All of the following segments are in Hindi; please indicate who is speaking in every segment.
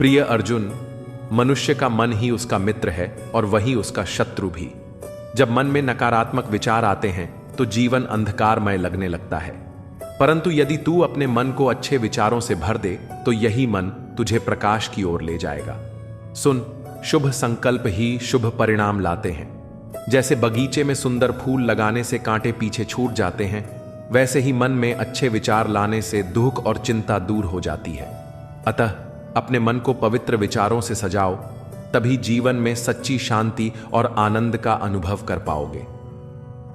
Speaker 1: प्रिय अर्जुन, मनुष्य का मन ही उसका मित्र है और वही उसका शत्रु भी। जब मन में नकारात्मक विचार आते हैं तो जीवन अंधकारमय लगने लगता है, परंतु यदि तू अपने मन को अच्छे विचारों से भर दे तो यही मन तुझे प्रकाश की ओर ले जाएगा। सुन, शुभ संकल्प ही शुभ परिणाम लाते हैं। जैसे बगीचे में सुंदर फूल लगाने से कांटे पीछे छूट जाते हैं, वैसे ही मन में अच्छे विचार लाने से दुख और चिंता दूर हो जाती है। अतः अपने मन को पवित्र विचारों से सजाओ, तभी जीवन में सच्ची शांति और आनंद का अनुभव कर पाओगे।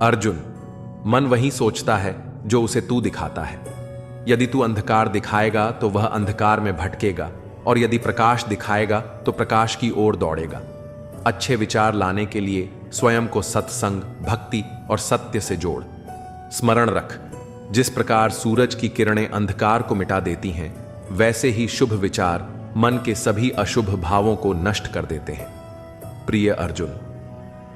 Speaker 1: अर्जुन, मन वही सोचता है जो उसे तू दिखाता है। यदि तू अंधकार दिखाएगा तो वह अंधकार में भटकेगा, और यदि प्रकाश दिखाएगा तो प्रकाश की ओर दौड़ेगा। अच्छे विचार लाने के लिए स्वयं को सत्संग, भक्ति और सत्य से जोड़। स्मरण रख, जिस प्रकार सूरज की किरणें अंधकार को मिटा देती हैं, वैसे ही शुभ विचार मन के सभी अशुभ भावों को नष्ट कर देते हैं। प्रिय अर्जुन,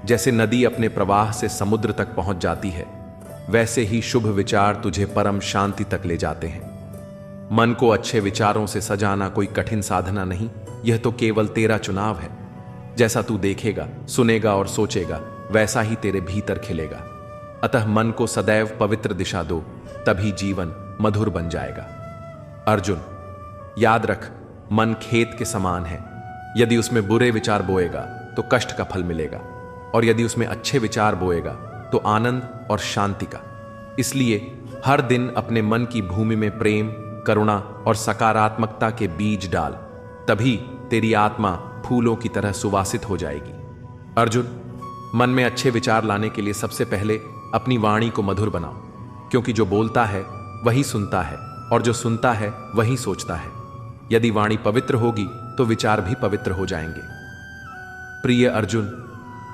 Speaker 1: जैसे नदी अपने प्रवाह से समुद्र तक पहुंच जाती है, वैसे ही शुभ विचार तुझे परम शांति तक ले जाते हैं। मन को अच्छे विचारों से सजाना कोई कठिन साधना नहीं, यह तो केवल तेरा चुनाव है। जैसा तू देखेगा, सुनेगा और सोचेगा, वैसा ही तेरे भीतर खिलेगा। अतः मन को सदैव पवित्र दिशा दो, तभी जीवन मधुर बन जाएगा। अर्जुन, याद रख, मन खेत के समान है। यदि उसमें बुरे विचार बोएगा तो कष्ट का फल मिलेगा, और यदि उसमें अच्छे विचार बोएगा तो आनंद और शांति का। इसलिए हर दिन अपने मन की भूमि में प्रेम, करुणा और सकारात्मकता के बीज डाल, तभी तेरी आत्मा फूलों की तरह सुवासित हो जाएगी। अर्जुन, मन में अच्छे विचार लाने के लिए सबसे पहले अपनी वाणी को मधुर बनाओ, क्योंकि जो बोलता है वही सुनता है, और जो सुनता है वही सोचता है। यदि वाणी पवित्र होगी तो विचार भी पवित्र हो जाएंगे। प्रिय अर्जुन,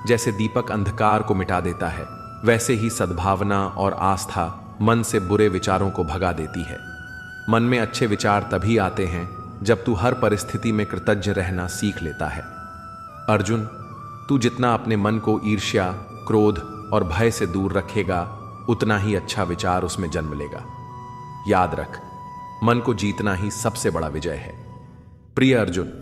Speaker 1: जैसे दीपक अंधकार को मिटा देता है, वैसे ही सद्भावना और आस्था मन से बुरे विचारों को भगा देती है। मन में अच्छे विचार तभी आते हैं जब तू हर परिस्थिति में कृतज्ञ रहना सीख लेता है। अर्जुन, तू जितना अपने मन को ईर्ष्या, क्रोध और भय से दूर रखेगा, उतना ही अच्छा विचार उसमें जन्म लेगा। याद रख, मन को जीतना ही सबसे बड़ा विजय है। प्रिय अर्जुन,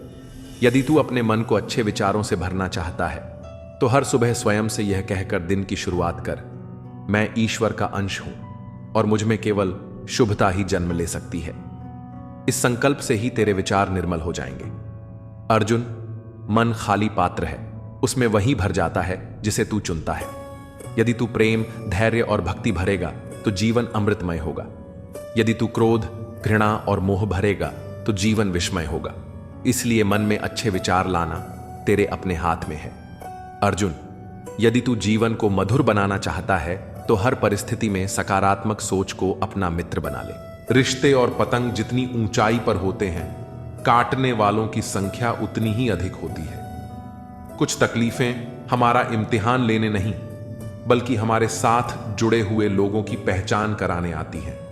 Speaker 1: यदि तू अपने मन को अच्छे विचारों से भरना चाहता है तो हर सुबह स्वयं से यह कहकर दिन की शुरुआत कर, मैं ईश्वर का अंश हूं और मुझ में केवल शुभता ही जन्म ले सकती है। इस संकल्प से ही तेरे विचार निर्मल हो जाएंगे। अर्जुन, मन खाली पात्र है, उसमें वही भर जाता है जिसे तू चुनता है। यदि तू प्रेम, धैर्य और भक्ति भरेगा तो जीवन अमृतमय होगा। यदि तू क्रोध, घृणा और मोह भरेगा तो जीवन विस्मय होगा। इसलिए मन में अच्छे विचार लाना तेरे अपने हाथ में है। अर्जुन, यदि तू जीवन को मधुर बनाना चाहता है तो हर परिस्थिति में सकारात्मक सोच को अपना मित्र बना ले। रिश्ते और पतंग जितनी ऊंचाई पर होते हैं, काटने वालों की संख्या उतनी ही अधिक होती है। कुछ तकलीफें हमारा इम्तिहान लेने नहीं, बल्कि हमारे साथ जुड़े हुए लोगों की पहचान कराने आती हैं।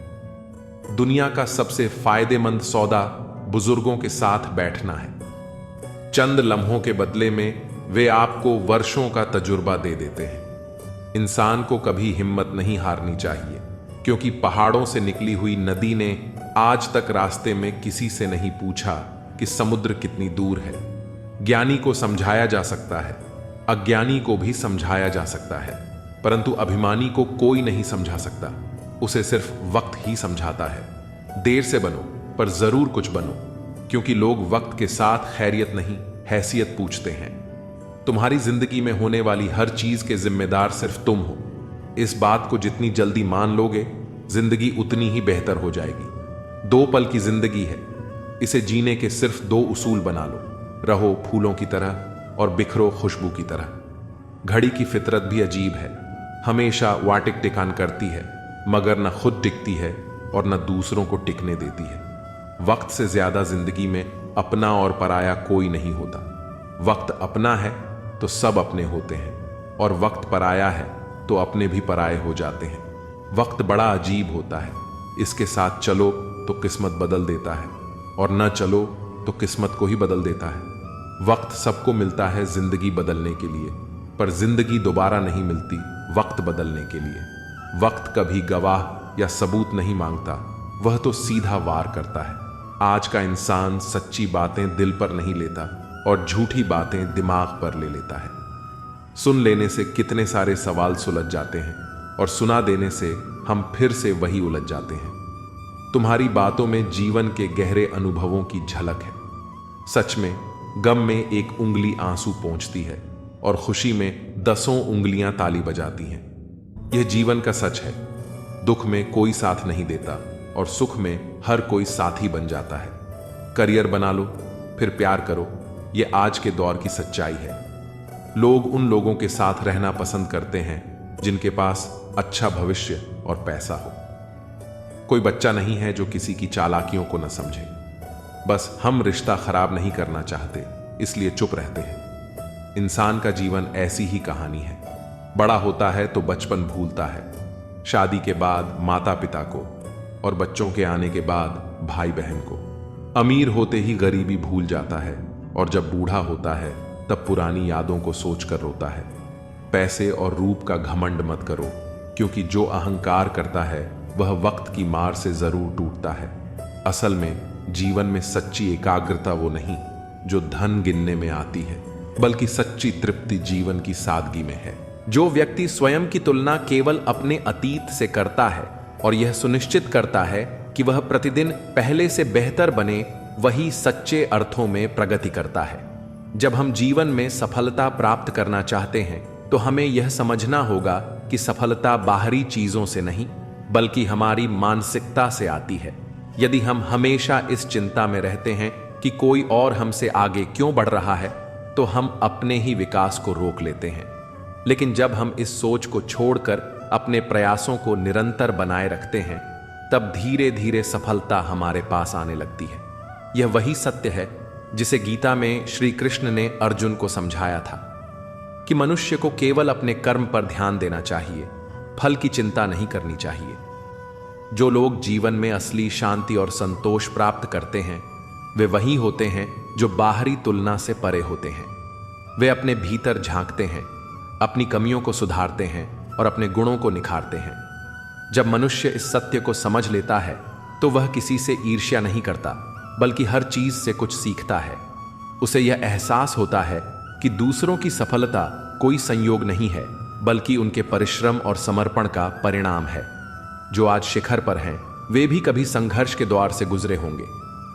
Speaker 1: दुनिया का सबसे फायदेमंद सौदा बुजुर्गों के साथ बैठना है। चंद लम्हों के बदले में वे आपको वर्षों का तजुर्बा दे देते हैं। इंसान को कभी हिम्मत नहीं हारनी चाहिए, क्योंकि पहाड़ों से निकली हुई नदी ने आज तक रास्ते में किसी से नहीं पूछा कि समुद्र कितनी दूर है। ज्ञानी को समझाया जा सकता है, अज्ञानी को भी समझाया जा सकता है, परंतु अभिमानी को कोई नहीं समझा सकता। उसे सिर्फ वक्त ही समझाता है। देर से बनो, पर जरूर कुछ बनो, क्योंकि लोग वक्त के साथ खैरियत नहीं, हैसियत पूछते हैं। तुम्हारी जिंदगी में होने वाली हर चीज के जिम्मेदार सिर्फ तुम हो। इस बात को जितनी जल्दी मान लोगे, जिंदगी उतनी ही बेहतर हो जाएगी। 2 पल की जिंदगी है, इसे जीने के सिर्फ 2 उसूल बना लो। रहो फूलों की तरह और बिखरो खुशबू की तरह। घड़ी की फितरत भी अजीब है, हमेशा वाटिक टिकान करती है, मगर न खुद टिकती है और न दूसरों को टिकने देती है। वक्त से ज्यादा जिंदगी में अपना और पराया कोई नहीं होता। वक्त अपना है तो सब अपने होते हैं, और वक्त पराया है तो अपने भी पराये हो जाते हैं। वक्त बड़ा अजीब होता है, इसके साथ चलो तो किस्मत बदल देता है, और न चलो तो किस्मत को ही बदल देता है। वक्त सबको मिलता है जिंदगी बदलने के लिए, पर जिंदगी दोबारा नहीं मिलती वक्त बदलने के लिए। वक्त कभी गवाह या सबूत नहीं मांगता, वह तो सीधा वार करता है। आज का इंसान सच्ची बातें दिल पर नहीं लेता और झूठी बातें दिमाग पर ले लेता है। सुन लेने से कितने सारे सवाल सुलझ जाते हैं और सुना देने से हम फिर से वही उलझ जाते हैं। तुम्हारी बातों में जीवन के गहरे अनुभवों की झलक है। सच में गम में एक उंगली आंसू पोंछती है और खुशी में 10 उंगलियां ताली बजाती हैं। यह जीवन का सच है। दुख में कोई साथ नहीं देता और सुख में हर कोई साथी बन जाता है। करियर बना लो, फिर प्यार करो, यह आज के दौर की सच्चाई है। लोग उन लोगों के साथ रहना पसंद करते हैं जिनके पास अच्छा भविष्य और पैसा हो। कोई बच्चा नहीं है जो किसी की चालाकियों को न समझे। बस हम रिश्ता खराब नहीं करना चाहते, इसलिए चुप रहते हैं। इंसान का जीवन ऐसी ही कहानी है। बड़ा होता है तो बचपन भूलता है, शादी के बाद माता पिता को, और बच्चों के आने के बाद भाई बहन को। अमीर होते ही गरीबी भूल जाता है और जब बूढ़ा होता है तब पुरानी यादों को सोचकर रोता है। पैसे और रूप का घमंड मत करो, क्योंकि जो अहंकार करता है वह वक्त की मार से जरूर टूटता है। असल में जीवन में सच्ची एकाग्रता वो नहीं जो धन गिनने में आती है, बल्कि सच्ची तृप्ति जीवन की सादगी में है। जो व्यक्ति स्वयं की तुलना केवल अपने अतीत से करता है और यह सुनिश्चित करता है कि वह प्रतिदिन पहले से बेहतर बने, वही सच्चे अर्थों में प्रगति करता है। जब हम जीवन में सफलता प्राप्त करना चाहते हैं तो हमें यह समझना होगा कि सफलता बाहरी चीजों से नहीं, बल्कि हमारी मानसिकता से आती है। यदि हम हमेशा इस चिंता में रहते हैं कि कोई और हमसे आगे क्यों बढ़ रहा है, तो हम अपने ही विकास को रोक लेते हैं। लेकिन जब हम इस सोच को छोड़कर अपने प्रयासों को निरंतर बनाए रखते हैं, तब धीरे धीरे सफलता हमारे पास आने लगती है। यह वही सत्य है जिसे गीता में श्री कृष्ण ने अर्जुन को समझाया था कि मनुष्य को केवल अपने कर्म पर ध्यान देना चाहिए, फल की चिंता नहीं करनी चाहिए। जो लोग जीवन में असली शांति और संतोष प्राप्त करते हैं, वे वही होते हैं जो बाहरी तुलना से परे होते हैं। वे अपने भीतर झांकते हैं, अपनी कमियों को सुधारते हैं और अपने गुणों को निखारते हैं। जब मनुष्य इस सत्य को समझ लेता है तो वह किसी से ईर्ष्या नहीं करता, बल्कि हर चीज से कुछ सीखता है। उसे यह एहसास होता है कि दूसरों की सफलता कोई संयोग नहीं है, बल्कि उनके परिश्रम और समर्पण का परिणाम है। जो आज शिखर पर हैं, वे भी कभी संघर्ष के द्वार से गुजरे होंगे।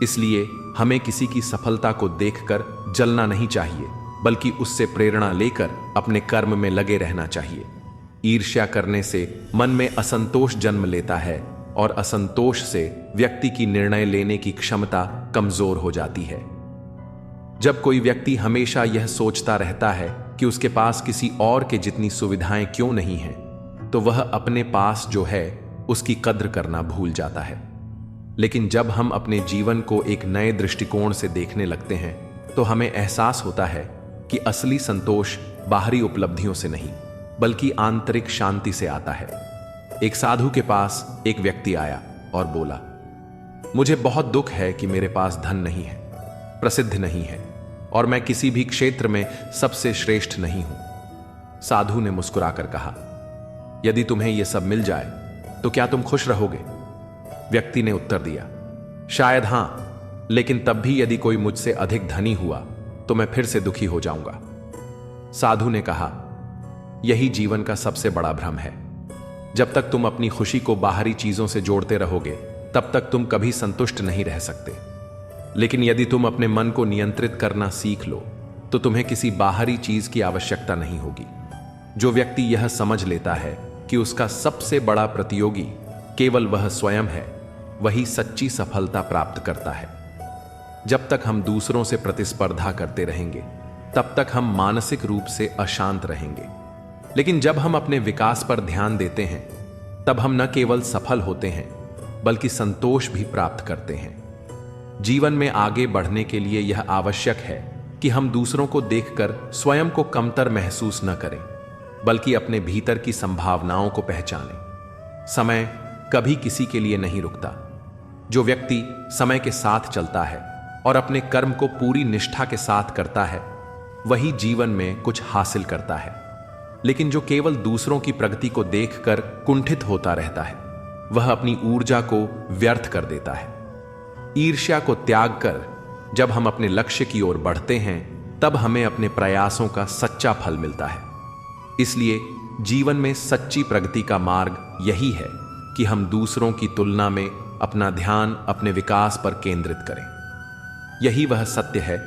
Speaker 1: इसलिए हमें किसी की सफलता को देखकर जलना नहीं चाहिए, बल्कि उससे प्रेरणा लेकर अपने कर्म में लगे रहना चाहिए। ईर्ष्या करने से मन में असंतोष जन्म लेता है और असंतोष से व्यक्ति की निर्णय लेने की क्षमता कमजोर हो जाती है। जब कोई व्यक्ति हमेशा यह सोचता रहता है कि उसके पास किसी और के जितनी सुविधाएं क्यों नहीं हैं, तो वह अपने पास जो है उसकी कद्र करना भूल जाता है। लेकिन जब हम अपने जीवन को एक नए दृष्टिकोण से देखने लगते हैं, तो हमें एहसास होता है कि असली संतोष बाहरी उपलब्धियों से नहीं, बल्कि आंतरिक शांति से आता है। एक साधु के पास एक व्यक्ति आया और बोला, मुझे बहुत दुख है कि मेरे पास धन नहीं है, प्रसिद्ध नहीं है और मैं किसी भी क्षेत्र में सबसे श्रेष्ठ नहीं हूं। साधु ने मुस्कुराकर कहा, यदि तुम्हें यह सब मिल जाए तो क्या तुम खुश रहोगे? व्यक्ति ने उत्तर दिया, शायद हां, लेकिन तब भी यदि कोई मुझसे अधिक धनी हुआ तो मैं फिर से दुखी हो जाऊंगा। साधु ने कहा, यही जीवन का सबसे बड़ा भ्रम है। जब तक तुम अपनी खुशी को बाहरी चीजों से जोड़ते रहोगे, तब तक तुम कभी संतुष्ट नहीं रह सकते। लेकिन यदि तुम अपने मन को नियंत्रित करना सीख लो, तो तुम्हें किसी बाहरी चीज की आवश्यकता नहीं होगी। जो व्यक्ति यह समझ लेता है कि उसका सबसे बड़ा प्रतियोगी केवल वह स्वयं है, वही सच्ची सफलता प्राप्त करता है। जब तक हम दूसरों से प्रतिस्पर्धा करते रहेंगे, तब तक हम मानसिक रूप से अशांत रहेंगे। लेकिन जब हम अपने विकास पर ध्यान देते हैं, तब हम न केवल सफल होते हैं, बल्कि संतोष भी प्राप्त करते हैं। जीवन में आगे बढ़ने के लिए यह आवश्यक है कि हम दूसरों को देखकर स्वयं को कमतर महसूस न करें, बल्कि अपने भीतर की संभावनाओं को पहचानें। समय कभी किसी के लिए नहीं रुकता। जो व्यक्ति समय के साथ चलता है और अपने कर्म को पूरी निष्ठा के साथ करता है, वही जीवन में कुछ हासिल करता है। लेकिन जो केवल दूसरों की प्रगति को देखकर कुंठित होता रहता है, वह अपनी ऊर्जा को व्यर्थ कर देता है। ईर्ष्या को त्याग कर जब हम अपने लक्ष्य की ओर बढ़ते हैं, तब हमें अपने प्रयासों का सच्चा फल मिलता है। इसलिए जीवन में सच्ची प्रगति का मार्ग यही है कि हम दूसरों की तुलना में अपना ध्यान अपने विकास पर केंद्रित करें। यही वह सत्य है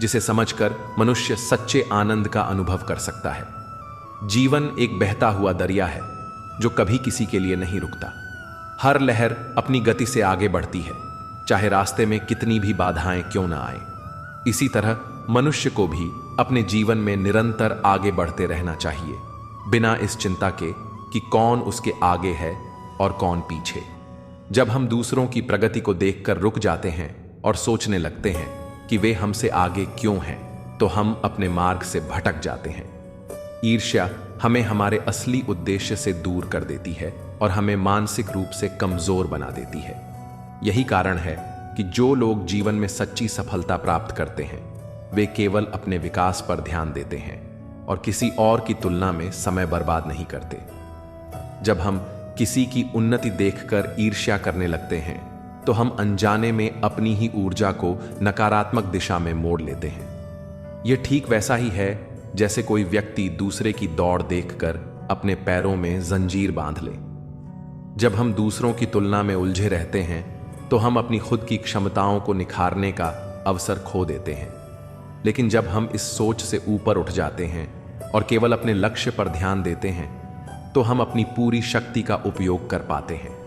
Speaker 1: जिसे समझकर मनुष्य सच्चे आनंद का अनुभव कर सकता है। जीवन एक बहता हुआ दरिया है जो कभी किसी के लिए नहीं रुकता। हर लहर अपनी गति से आगे बढ़ती है, चाहे रास्ते में कितनी भी बाधाएं क्यों ना आए। इसी तरह मनुष्य को भी अपने जीवन में निरंतर आगे बढ़ते रहना चाहिए, बिना इस चिंता के कि कौन उसके आगे है और कौन पीछे। जब हम दूसरों की प्रगति को देखकर रुक जाते हैं और सोचने लगते हैं कि वे हमसे आगे क्यों हैं, तो हम अपने मार्ग से भटक जाते हैं। ईर्ष्या हमें हमारे असली उद्देश्य से दूर कर देती है और हमें मानसिक रूप से कमजोर बना देती है। यही कारण है कि जो लोग जीवन में सच्ची सफलता प्राप्त करते हैं, वे केवल अपने विकास पर ध्यान देते हैं और किसी और की तुलना में समय बर्बाद नहीं करते। जब हम किसी की उन्नति देखकर ईर्ष्या करने लगते हैं, तो हम अनजाने में अपनी ही ऊर्जा को नकारात्मक दिशा में मोड़ लेते हैं। यह ठीक वैसा ही है जैसे कोई व्यक्ति दूसरे की दौड़ देखकर अपने पैरों में जंजीर बांध ले। जब हम दूसरों की तुलना में उलझे रहते हैं, तो हम अपनी खुद की क्षमताओं को निखारने का अवसर खो देते हैं। लेकिन जब हम इस सोच से ऊपर उठ जाते हैं और केवल अपने लक्ष्य पर ध्यान देते हैं, तो हम अपनी पूरी शक्ति का उपयोग कर पाते हैं।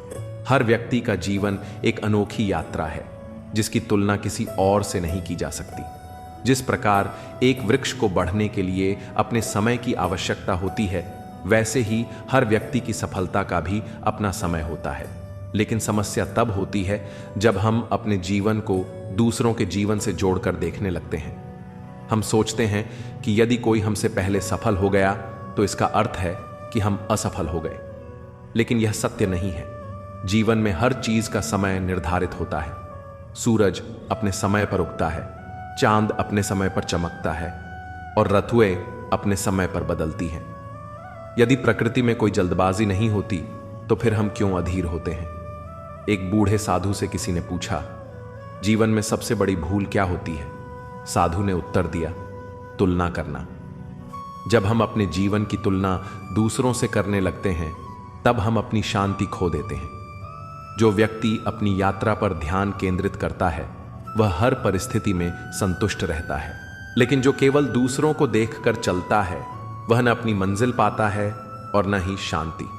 Speaker 1: हर व्यक्ति का जीवन एक अनोखी यात्रा है जिसकी तुलना किसी और से नहीं की जा सकती। जिस प्रकार एक वृक्ष को बढ़ने के लिए अपने समय की आवश्यकता होती है, वैसे ही हर व्यक्ति की सफलता का भी अपना समय होता है। लेकिन समस्या तब होती है जब हम अपने जीवन को दूसरों के जीवन से जोड़कर देखने लगते हैं। हम सोचते हैं कि यदि कोई हमसे पहले सफल हो गया तो इसका अर्थ है कि हम असफल हो गए। लेकिन यह सत्य नहीं है। जीवन में हर चीज का समय निर्धारित होता है। सूरज अपने समय पर उगता है, चांद अपने समय पर चमकता है और ऋतुएं अपने समय पर बदलती हैं। यदि प्रकृति में कोई जल्दबाजी नहीं होती तो फिर हम क्यों अधीर होते हैं? एक बूढ़े साधु से किसी ने पूछा, जीवन में सबसे बड़ी भूल क्या होती है? साधु ने उत्तर दिया, तुलना करना। जब हम अपने जीवन की तुलना दूसरों से करने लगते हैं, तब हम अपनी शांति खो देते हैं। जो व्यक्ति अपनी यात्रा पर ध्यान केंद्रित करता है, वह हर परिस्थिति में संतुष्ट रहता है। लेकिन जो केवल दूसरों को देखकर चलता है, वह न अपनी मंजिल पाता है और न ही शांति।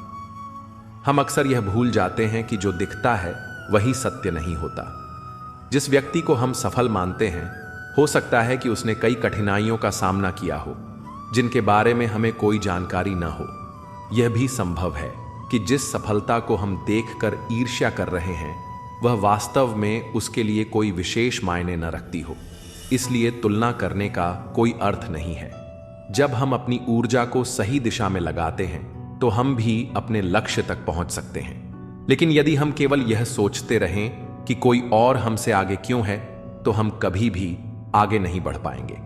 Speaker 1: हम अक्सर यह भूल जाते हैं कि जो दिखता है वही सत्य नहीं होता। जिस व्यक्ति को हम सफल मानते हैं, हो सकता है कि उसने कई कठिनाइयों का सामना किया हो जिनके बारे में हमें कोई जानकारी न हो। यह भी संभव है कि जिस सफलता को हम देखकर ईर्ष्या कर रहे हैं, वह वास्तव में उसके लिए कोई विशेष मायने न रखती हो। इसलिए तुलना करने का कोई अर्थ नहीं है। जब हम अपनी ऊर्जा को सही दिशा में लगाते हैं, तो हम भी अपने लक्ष्य तक पहुंच सकते हैं। लेकिन यदि हम केवल यह सोचते रहें कि कोई और हमसे आगे क्यों है, तो हम कभी भी आगे नहीं बढ़ पाएंगे।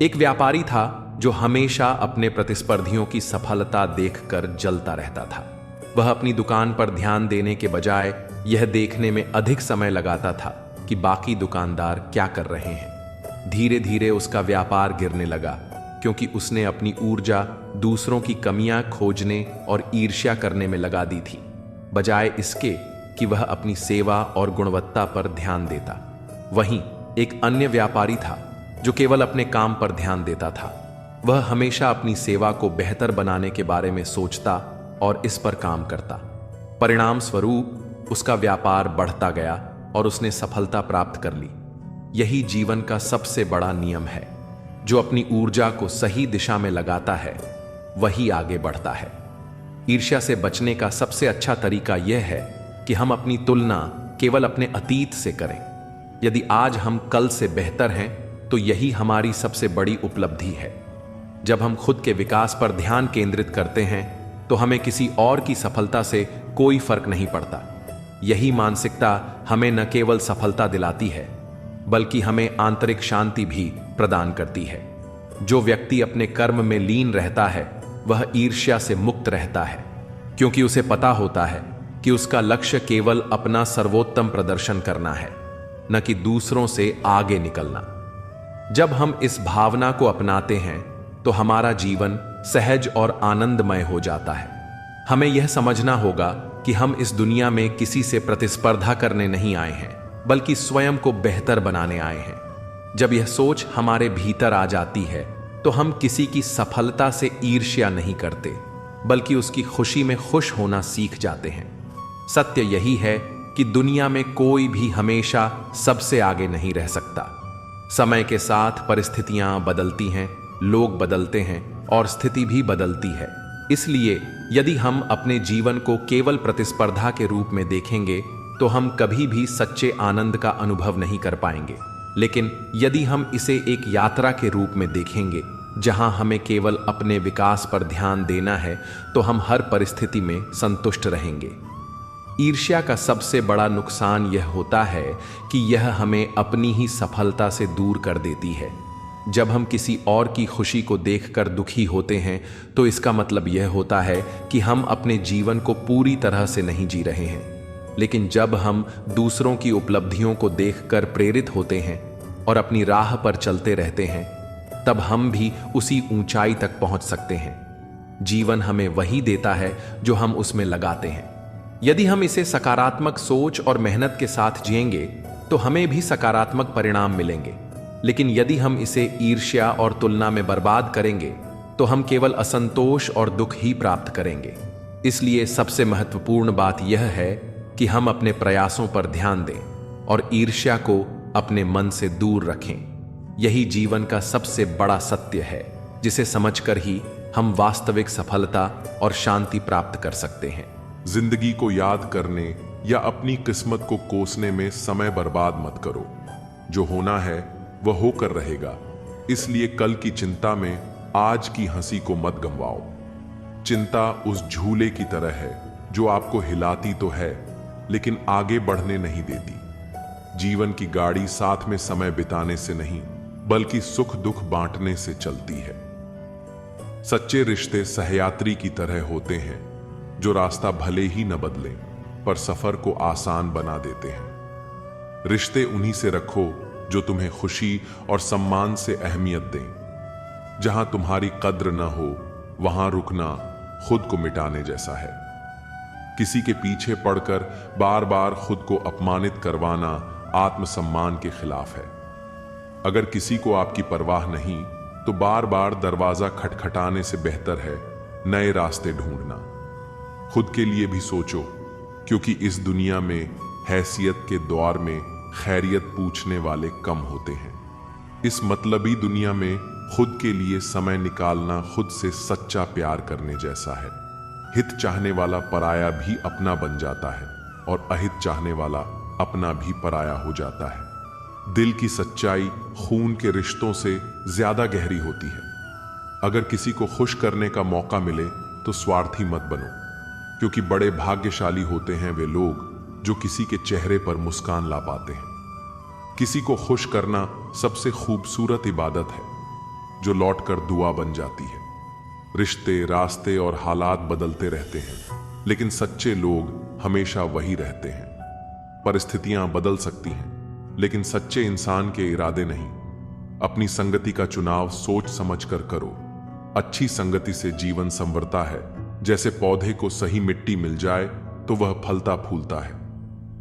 Speaker 1: एक व्यापारी था जो हमेशा अपने प्रतिस्पर्धियों की सफलता देखकर जलता रहता था। वह अपनी दुकान पर ध्यान देने के बजाय यह देखने में अधिक समय लगाता था कि बाकी दुकानदार क्या कर रहे हैं। धीरे धीरे उसका व्यापार गिरने लगा, क्योंकि उसने अपनी ऊर्जा दूसरों की कमियां खोजने और ईर्ष्या करने में लगा दी थी, बजाय इसके कि वह अपनी सेवा और गुणवत्ता पर ध्यान देता। वहीं एक अन्य व्यापारी था जो केवल अपने काम पर ध्यान देता था। वह हमेशा अपनी सेवा को बेहतर बनाने के बारे में सोचता और इस पर काम करता। परिणाम स्वरूप उसका व्यापार बढ़ता गया और उसने सफलता प्राप्त कर ली। यही जीवन का सबसे बड़ा नियम है। जो अपनी ऊर्जा को सही दिशा में लगाता है, वही आगे बढ़ता है। ईर्ष्या से बचने का सबसे अच्छा तरीका यह है कि हम अपनी तुलना केवल अपने अतीत से करें। यदि आज हम कल से बेहतर हैं, तो यही हमारी सबसे बड़ी उपलब्धि है। जब हम खुद के विकास पर ध्यान केंद्रित करते हैं, तो हमें किसी और की सफलता से कोई फर्क नहीं पड़ता। यही मानसिकता हमें न केवल सफलता दिलाती है, बल्कि हमें आंतरिक शांति भी प्रदान करती है। जो व्यक्ति अपने कर्म में लीन रहता है, वह ईर्ष्या से मुक्त रहता है, क्योंकि उसे पता होता है कि उसका लक्ष्य केवल अपना सर्वोत्तम प्रदर्शन करना है। न कि दूसरों से आगे निकलना। जब हम इस भावना को अपनाते हैं तो हमारा जीवन सहज और आनंदमय हो जाता है। हमें यह समझना होगा कि हम इस दुनिया में किसी से प्रतिस्पर्धा करने नहीं आए हैं, बल्कि स्वयं को बेहतर बनाने आए हैं। जब यह सोच हमारे भीतर आ जाती है तो हम किसी की सफलता से ईर्ष्या नहीं करते, बल्कि उसकी खुशी में खुश होना सीख जाते हैं। सत्य यही है कि दुनिया में कोई भी हमेशा सबसे आगे नहीं रह सकता। समय के साथ परिस्थितियां बदलती हैं, लोग बदलते हैं और स्थिति भी बदलती है। इसलिए यदि हम अपने जीवन को केवल प्रतिस्पर्धा के रूप में देखेंगे तो हम कभी भी सच्चे आनंद का अनुभव नहीं कर पाएंगे। लेकिन यदि हम इसे एक यात्रा के रूप में देखेंगे जहां हमें केवल अपने विकास पर ध्यान देना है, तो हम हर परिस्थिति में संतुष्ट रहेंगे। ईर्ष्या का सबसे बड़ा नुकसान यह होता है कि यह हमें अपनी ही सफलता से दूर कर देती है। जब हम किसी और की खुशी को देखकर दुखी होते हैं तो इसका मतलब यह होता है कि हम अपने जीवन को पूरी तरह से नहीं जी रहे हैं। लेकिन जब हम दूसरों की उपलब्धियों को देखकर प्रेरित होते हैं और अपनी राह पर चलते रहते हैं, तब हम भी उसी ऊंचाई तक पहुंच सकते हैं। जीवन हमें वही देता है जो हम उसमें लगाते हैं। यदि हम इसे सकारात्मक सोच और मेहनत के साथ जिएंगे तो हमें भी सकारात्मक परिणाम मिलेंगे। लेकिन यदि हम इसे ईर्ष्या और तुलना में बर्बाद करेंगे तो हम केवल असंतोष और दुख ही प्राप्त करेंगे। इसलिए सबसे महत्वपूर्ण बात यह है कि हम अपने प्रयासों पर ध्यान दें और ईर्ष्या को अपने मन से दूर रखें। यही जीवन का सबसे बड़ा सत्य है, जिसे समझकर ही हम वास्तविक सफलता और शांति प्राप्त कर सकते हैं।
Speaker 2: जिंदगी को याद करने या अपनी किस्मत को कोसने में समय बर्बाद मत करो। जो होना है वह होकर रहेगा, इसलिए कल की चिंता में आज की हंसी को मत गंवाओ। चिंता उस झूले की तरह है जो आपको हिलाती तो है लेकिन आगे बढ़ने नहीं देती। जीवन की गाड़ी साथ में समय बिताने से नहीं, बल्कि सुख दुख बांटने से चलती है। सच्चे रिश्ते सहयात्री की तरह होते हैं जो रास्ता भले ही न बदले पर सफर को आसान बना देते हैं। रिश्ते उन्हीं से रखो जो तुम्हें खुशी और सम्मान से अहमियत दें। जहां तुम्हारी कद्र न हो वहां रुकना खुद को मिटाने जैसा है। किसी के पीछे पड़कर बार बार खुद को अपमानित करवाना आत्मसम्मान के खिलाफ है। अगर किसी को आपकी परवाह नहीं तो बार बार दरवाजा खटखटाने से बेहतर है नए रास्ते ढूंढना। खुद के लिए भी सोचो, क्योंकि इस दुनिया में हैसियत के द्वार में खैरियत पूछने वाले कम होते हैं। इस मतलबी दुनिया में खुद के लिए समय निकालना खुद से सच्चा प्यार करने जैसा है। हित चाहने वाला पराया भी अपना बन जाता है और अहित चाहने वाला अपना भी पराया हो जाता है। दिल की सच्चाई खून के रिश्तों से ज्यादा गहरी होती है। अगर किसी को खुश करने का मौका मिले तो स्वार्थी मत बनो, क्योंकि बड़े भाग्यशाली होते हैं वे लोग जो किसी के चेहरे पर मुस्कान ला पाते हैं। किसी को खुश करना सबसे खूबसूरत इबादत है जो लौटकर दुआ बन जाती है। रिश्ते, रास्ते और हालात बदलते रहते हैं, लेकिन सच्चे लोग हमेशा वही रहते हैं। परिस्थितियां बदल सकती हैं, लेकिन सच्चे इंसान के इरादे नहीं। अपनी संगति का चुनाव सोच समझकर करो। अच्छी संगति से जीवन संवरता है। जैसे पौधे को सही मिट्टी मिल जाए तो वह फलता फूलता है।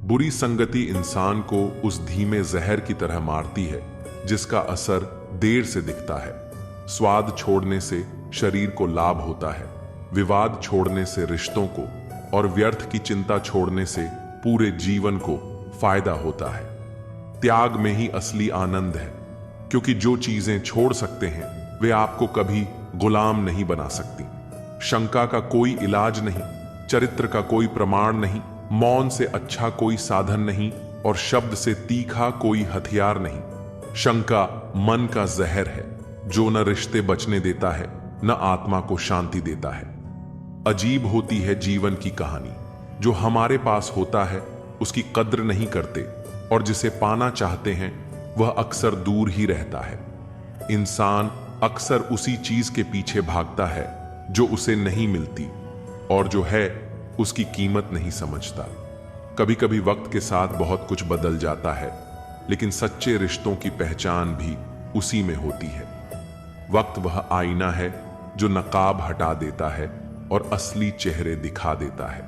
Speaker 2: बुरी संगति इंसान को उस धीमे जहर की तरह मारती है जिसका असर देर से दिखता है। स्वाद छोड़ने से शरीर को लाभ होता है, विवाद छोड़ने से रिश्तों को, और व्यर्थ की चिंता छोड़ने से पूरे जीवन को फायदा होता है। त्याग में ही असली आनंद है, क्योंकि जो चीजें छोड़ सकते हैं वे आपको कभी गुलाम नहीं बना सकती। शंका का कोई इलाज नहीं, चरित्र का कोई प्रमाण नहीं, मौन से अच्छा कोई साधन नहीं और शब्द से तीखा कोई हथियार नहीं। शंका मन का जहर है जो न रिश्ते बचने देता है न आत्मा को शांति देता है। अजीब होती है जीवन की कहानी। जो हमारे पास होता है उसकी कद्र नहीं करते, और जिसे पाना चाहते हैं वह अक्सर दूर ही रहता है। इंसान अक्सर उसी चीज के पीछे भागता है जो उसे नहीं मिलती, और जो है उसकी कीमत नहीं समझता। कभी कभी वक्त के साथ बहुत कुछ बदल जाता है, लेकिन सच्चे रिश्तों की पहचान भी उसी में होती है। वक्त वह आईना है जो नकाब हटा देता है और असली चेहरे दिखा देता है।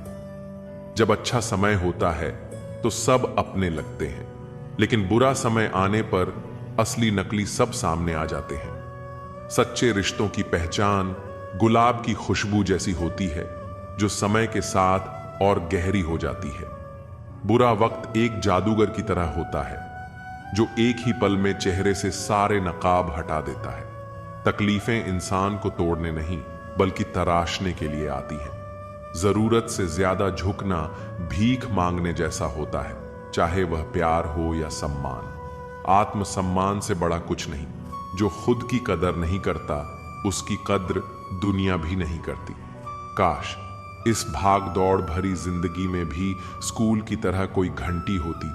Speaker 2: जब अच्छा समय होता है तो सब अपने लगते हैं, लेकिन बुरा समय आने पर असली नकली सब सामने आ जाते हैं। सच्चे रिश्तों की पहचान गुलाब की खुशबू जैसी होती है, जो समय के साथ और गहरी हो जाती है। बुरा वक्त एक जादूगर की तरह होता है, जो एक ही पल में चेहरे से सारे नकाब हटा देता है। तकलीफें इंसान को तोड़ने नहीं, बल्कि तराशने के लिए आती हैं। जरूरत से ज्यादा झुकना भीख मांगने जैसा होता है, चाहे वह प्यार हो या सम्मान। आत्मसम्मान से बड़ा कुछ नहीं। जो खुद की कदर नहीं करता, उसकी कद्र दुनिया भी नहीं करती। काश इस भाग दौड़ भरी जिंदगी में भी स्कूल की तरह कोई घंटी होती,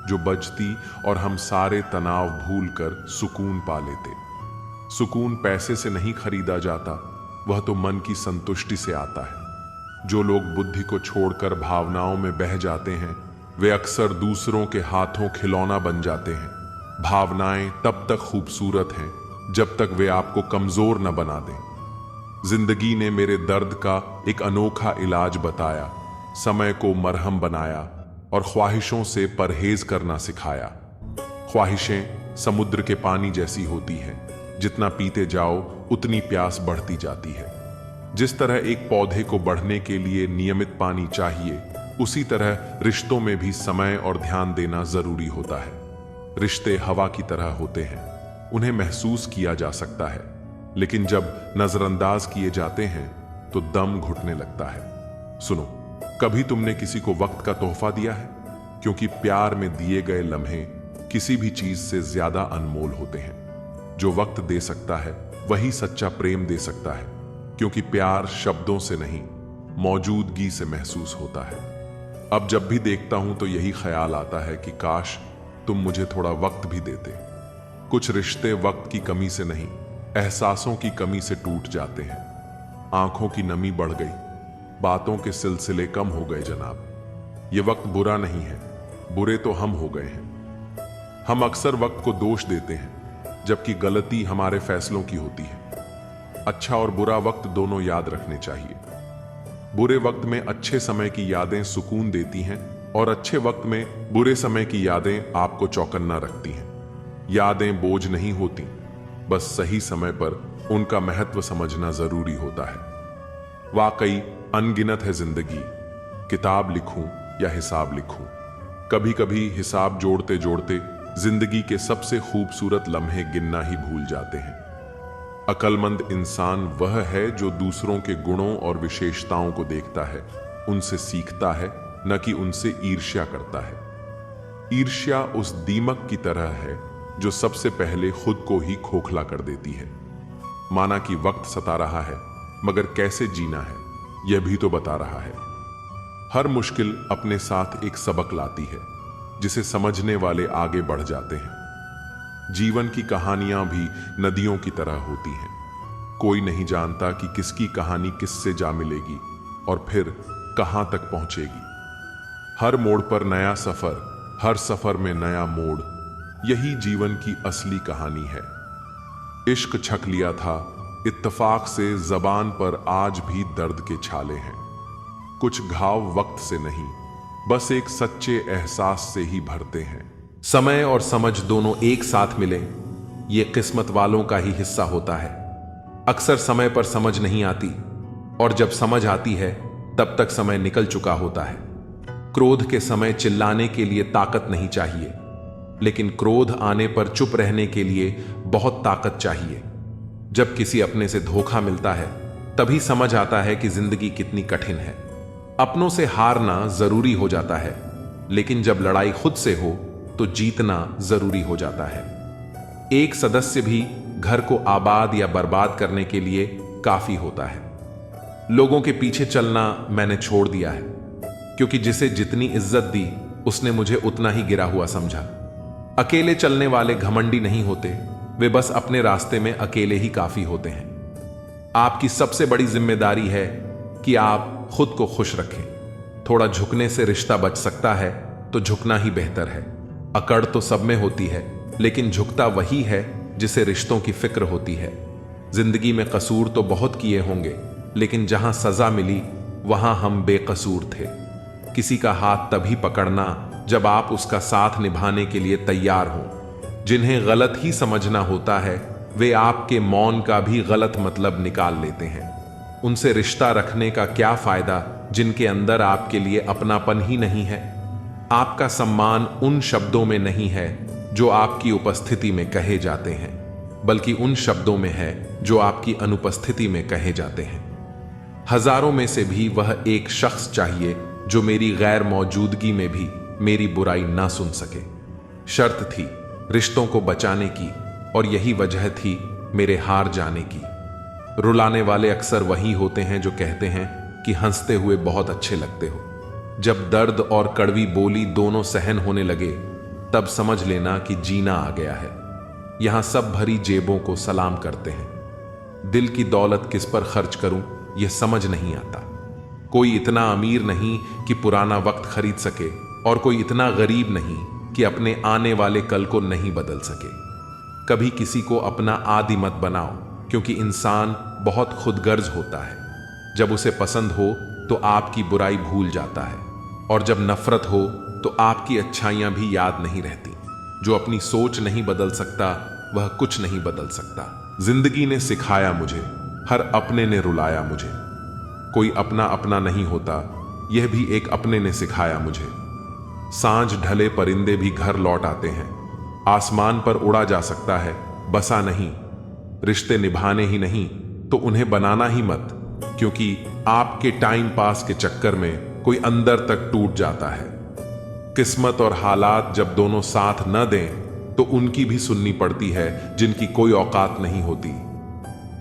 Speaker 2: जो बजती और हम सारे तनाव भूलकर सुकून पा लेते। सुकून पैसे से नहीं खरीदा जाता, वह तो मन की संतुष्टि से आता है। जो लोग बुद्धि को छोड़कर भावनाओं में बह जाते हैं, वे अक्सर दूसरों के हाथों खिलौना बन जाते हैं। भावनाएं तब तक खूबसूरत हैं जब तक वे आपको कमजोर न बना दें। जिंदगी ने मेरे दर्द का एक अनोखा इलाज बताया, समय को मरहम बनाया और ख्वाहिशों से परहेज करना सिखाया। ख्वाहिशें समुद्र के पानी जैसी होती हैं, जितना पीते जाओ उतनी प्यास बढ़ती जाती है। जिस तरह एक पौधे को बढ़ने के लिए नियमित पानी चाहिए, उसी तरह रिश्तों में भी समय और ध्यान देना जरूरी होता है। रिश्ते हवा की तरह होते हैं, उन्हें महसूस किया जा सकता है, लेकिन जब नजरअंदाज किए जाते हैं तो दम घुटने लगता है। सुनो, कभी तुमने किसी को वक्त का तोहफा दिया है? क्योंकि प्यार में दिए गए लम्हे किसी भी चीज से ज्यादा अनमोल होते हैं। जो वक्त दे सकता है वही सच्चा प्रेम दे सकता है, क्योंकि प्यार शब्दों से नहीं, मौजूदगी से महसूस होता है। अब जब भी देखता हूं तो यही ख्याल आता है कि काश तुम मुझे थोड़ा वक्त भी देते। कुछ रिश्ते वक्त की कमी से नहीं, एहसासों की कमी से टूट जाते हैं। आंखों की नमी बढ़ गई, बातों के सिलसिले कम हो गए जनाब। ये वक्त बुरा नहीं है, बुरे तो हम हो गए हैं। हम अक्सर वक्त को दोष देते हैं, जबकि गलती हमारे फैसलों की होती है। अच्छा और बुरा वक्त दोनों याद रखने चाहिए। बुरे वक्त में अच्छे समय की यादें सुकून देती हैं, और अच्छे वक्त में बुरे समय की यादें आपको चौकन्ना रखती हैं। यादें बोझ नहीं होती, बस सही समय पर उनका महत्व समझना जरूरी होता है। वाकई अनगिनत है जिंदगी, किताब लिखूं या हिसाब लिखूं। कभी कभी हिसाब जोड़ते जोड़ते जिंदगी के सबसे खूबसूरत लम्हे गिनना ही भूल जाते हैं। अक्लमंद इंसान वह है जो दूसरों के गुणों और विशेषताओं को देखता है, उनसे सीखता है, न कि उनसे ईर्ष्या करता है। ईर्ष्या उस दीमक की तरह है जो सबसे पहले खुद को ही खोखला कर देती है। माना कि वक्त सता रहा है, मगर कैसे जीना है यह भी तो बता रहा है। हर मुश्किल अपने साथ एक सबक लाती है, जिसे समझने वाले आगे बढ़ जाते हैं। जीवन की कहानियां भी नदियों की तरह होती हैं। कोई नहीं जानता कि किसकी कहानी किससे जा मिलेगी और फिर कहां तक पहुंचेगी। हर मोड़ पर नया सफर, हर सफर में नया मोड़, यही जीवन की असली कहानी है। इश्क छक लिया था, इत्तेफाक से जबान पर आज भी दर्द के छाले हैं। कुछ घाव वक्त से नहीं, बस एक सच्चे एहसास से ही भरते हैं।
Speaker 1: समय और समझ दोनों एक साथ मिले, ये किस्मत वालों का ही हिस्सा होता है। अक्सर समय पर समझ नहीं आती, और जब समझ आती है तब तक समय निकल चुका होता है। क्रोध के समय चिल्लाने के लिए ताकत नहीं चाहिए, लेकिन क्रोध आने पर चुप रहने के लिए बहुत ताकत चाहिए। जब किसी अपने से धोखा मिलता है, तभी समझ आता है कि जिंदगी कितनी कठिन है। अपनों से हारना जरूरी हो जाता है, लेकिन जब लड़ाई खुद से हो तो जीतना जरूरी हो जाता है। एक सदस्य भी घर को आबाद या बर्बाद करने के लिए काफी होता है। लोगों के पीछे चलना मैंने छोड़ दिया है, क्योंकि जिसे जितनी इज्जत दी उसने मुझे उतना ही गिरा हुआ समझा। अकेले चलने वाले घमंडी नहीं होते, वे बस अपने रास्ते में अकेले ही काफी होते हैं। आपकी सबसे बड़ी जिम्मेदारी है कि आप खुद को खुश रखें। थोड़ा झुकने से रिश्ता बच सकता है, तो झुकना ही बेहतर है। अकड़ तो सब में होती है, लेकिन झुकता वही है जिसे रिश्तों की फिक्र होती है। जिंदगी में कसूर तो बहुत किए होंगे, लेकिन जहां सजा मिली वहां हम बेकसूर थे। किसी का हाथ तभी पकड़ना जब आप उसका साथ निभाने के लिए तैयार हों। जिन्हें गलत ही समझना होता है वे आपके मौन का भी गलत मतलब निकाल लेते हैं। उनसे रिश्ता रखने का क्या फायदा जिनके अंदर आपके लिए अपनापन ही नहीं है। आपका सम्मान उन शब्दों में नहीं है जो आपकी उपस्थिति में कहे जाते हैं, बल्कि उन शब्दों में है जो आपकी अनुपस्थिति में कहे जाते हैं। हजारों में से भी वह एक शख्स चाहिए जो मेरी गैर मौजूदगी में भी मेरी बुराई ना सुन सके। शर्त थी रिश्तों को बचाने की, और यही वजह थी मेरे हार जाने की। रुलाने वाले अक्सर वही होते हैं जो कहते हैं कि हंसते हुए बहुत अच्छे लगते हो। जब दर्द और कड़वी बोली दोनों सहन होने लगे, तब समझ लेना कि जीना आ गया है। यहां सब भरी जेबों को सलाम करते हैं। दिल की दौलत किस पर खर्च करूं यह समझ नहीं आता। कोई इतना अमीर नहीं कि पुराना वक्त खरीद सके, और कोई इतना गरीब नहीं कि अपने आने वाले कल को नहीं बदल सके। कभी किसी को अपना आदी मत बनाओ, क्योंकि इंसान बहुत खुदगर्ज होता है। जब उसे पसंद हो तो आपकी बुराई भूल जाता है, और जब नफरत हो तो आपकी अच्छाइयां भी याद नहीं रहती। जो अपनी सोच नहीं बदल सकता वह कुछ नहीं बदल सकता। जिंदगी ने सिखाया मुझे, हर अपने ने रुलाया मुझे। कोई अपना अपना नहीं होता, यह भी एक अपने ने सिखाया मुझे। सांझ ढले परिंदे भी घर लौट आते हैं। आसमान पर उड़ा जा सकता है, बसा नहीं। रिश्ते निभाने ही नहीं तो उन्हें बनाना ही मत, क्योंकि आपके टाइम पास के चक्कर में कोई अंदर तक टूट जाता है। किस्मत और हालात जब दोनों साथ न दें तो उनकी भी सुननी पड़ती है जिनकी कोई औकात नहीं होती।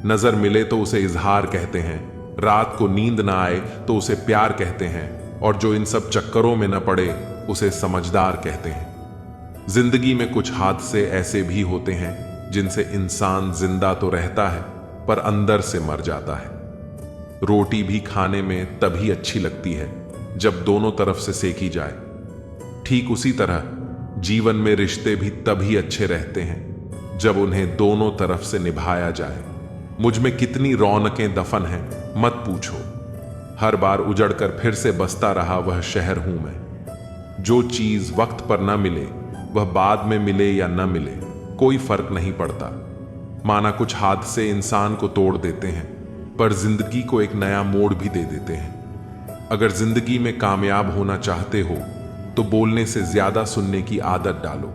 Speaker 1: नजर मिले तो उसे इजहार कहते हैं, रात को नींद ना आए तो उसे प्यार कहते हैं, और जो इन सब चक्करों में न पड़े उसे समझदार कहते हैं। जिंदगी में कुछ हादसे ऐसे भी होते हैं जिनसे इंसान जिंदा तो रहता है पर अंदर से मर जाता है। रोटी भी खाने में तभी अच्छी लगती है जब दोनों तरफ से सेकी जाए। ठीक उसी तरह जीवन में रिश्ते भी तभी अच्छे रहते हैं जब उन्हें दोनों तरफ से निभाया जाए। मुझ में कितनी रौनकें दफन हैं मत पूछो। हर बार उजड़कर फिर से बसता रहा वह शहर हूं मैं। जो चीज वक्त पर न मिले वह बाद में मिले या न मिले कोई फर्क नहीं पड़ता। माना कुछ हादसे इंसान को तोड़ देते हैं, पर जिंदगी को एक नया मोड़ भी दे देते हैं। अगर जिंदगी में कामयाब होना चाहते हो तो बोलने से ज्यादा सुनने की आदत डालो।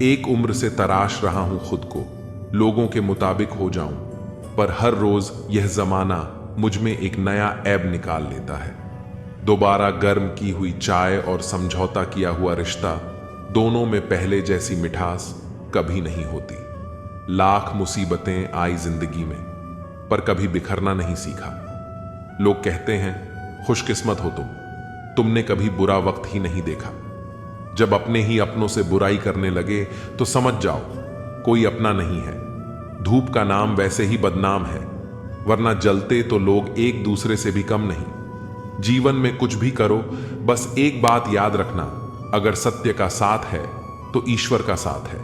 Speaker 1: एक उम्र से तराश रहा हूं खुद को, लोगों के मुताबिक हो जाऊं, पर हर रोज यह जमाना मुझ में एक नया ऐब निकाल लेता है। दोबारा गर्म की हुई चाय और समझौता किया हुआ रिश्ता, दोनों में पहले जैसी मिठास कभी नहीं होती। लाख मुसीबतें आई जिंदगी में, पर कभी बिखरना नहीं सीखा। लोग कहते हैं खुशकिस्मत हो तुमने कभी बुरा वक्त ही नहीं देखा। जब अपने ही अपनों से बुराई करने लगे तो समझ जाओ कोई अपना नहीं है। धूप का नाम वैसे ही बदनाम है, वरना जलते तो लोग एक दूसरे से भी कम नहीं। जीवन में कुछ भी करो, बस एक बात याद रखना, अगर सत्य का साथ है तो ईश्वर का साथ है।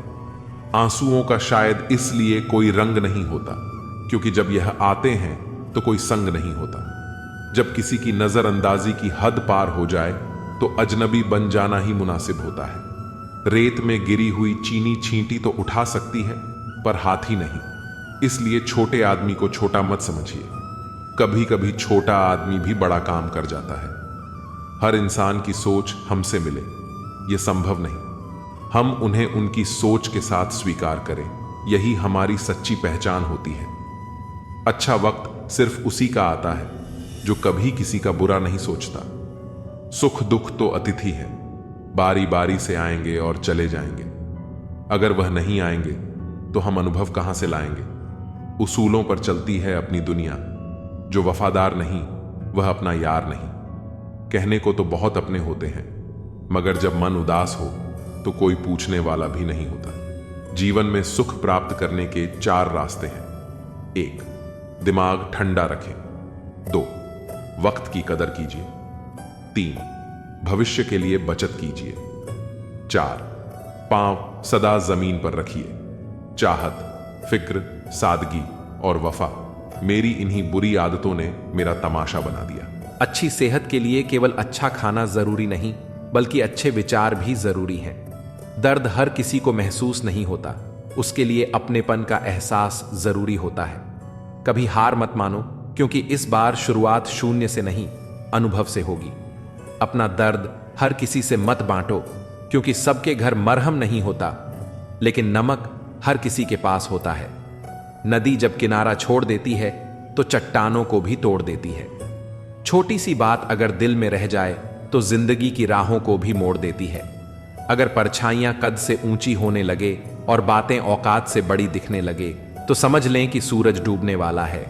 Speaker 1: आंसुओं का शायद इसलिए कोई रंग नहीं होता क्योंकि जब यह आते हैं तो कोई संग नहीं होता। जब किसी की नजरअंदाजी की हद पार हो जाए तो अजनबी बन जाना ही मुनासिब होता है। रेत में गिरी हुई चीनी छींटी तो उठा सकती है, पर हाथी नहीं। इसलिए छोटे आदमी को छोटा मत समझिए। कभी कभी छोटा आदमी भी बड़ा काम कर जाता है। हर इंसान की सोच हमसे मिले, यह संभव नहीं। हम उन्हें उनकी सोच के साथ स्वीकार करें, यही हमारी सच्ची पहचान होती है। अच्छा वक्त सिर्फ उसी का आता है जो कभी किसी का बुरा नहीं सोचता। सुख दुख तो अतिथि है, बारी बारी से आएंगे और चले जाएंगे। अगर वह नहीं आएंगे तो हम अनुभव कहां से लाएंगे। उसूलों पर चलती है अपनी दुनिया, जो वफादार नहीं वह अपना यार नहीं। कहने को तो बहुत अपने होते हैं, मगर जब मन उदास हो तो कोई पूछने वाला भी नहीं होता। जीवन में सुख प्राप्त करने के 4 रास्ते हैं। 1. दिमाग ठंडा रखें। 2. वक्त की कदर कीजिए। 3. भविष्य के लिए बचत कीजिए। 4.
Speaker 2: पांव सदा जमीन पर रखिए। चाहत, फिक्र, सादगी और वफा, मेरी इन्हीं बुरी आदतों ने मेरा तमाशा बना दिया।
Speaker 1: अच्छी सेहत के लिए केवल अच्छा खाना जरूरी नहीं, बल्कि अच्छे विचार भी जरूरी हैं। दर्द हर किसी को महसूस नहीं होता, उसके लिए अपनेपन का एहसास जरूरी होता है। कभी हार मत मानो, क्योंकि इस बार शुरुआत शून्य से नहीं, अनुभव से होगी। अपना दर्द हर किसी से मत बांटो, क्योंकि सबके घर मरहम नहीं होता, लेकिन नमक हर किसी के पास होता है। नदी जब किनारा छोड़ देती है तो चट्टानों को भी तोड़ देती है। छोटी सी बात अगर दिल में रह जाए तो जिंदगी की राहों को भी मोड़ देती है। अगर परछाइयां कद से ऊंची होने लगे और बातें औकात से बड़ी दिखने लगे तो समझ लें कि सूरज डूबने वाला है।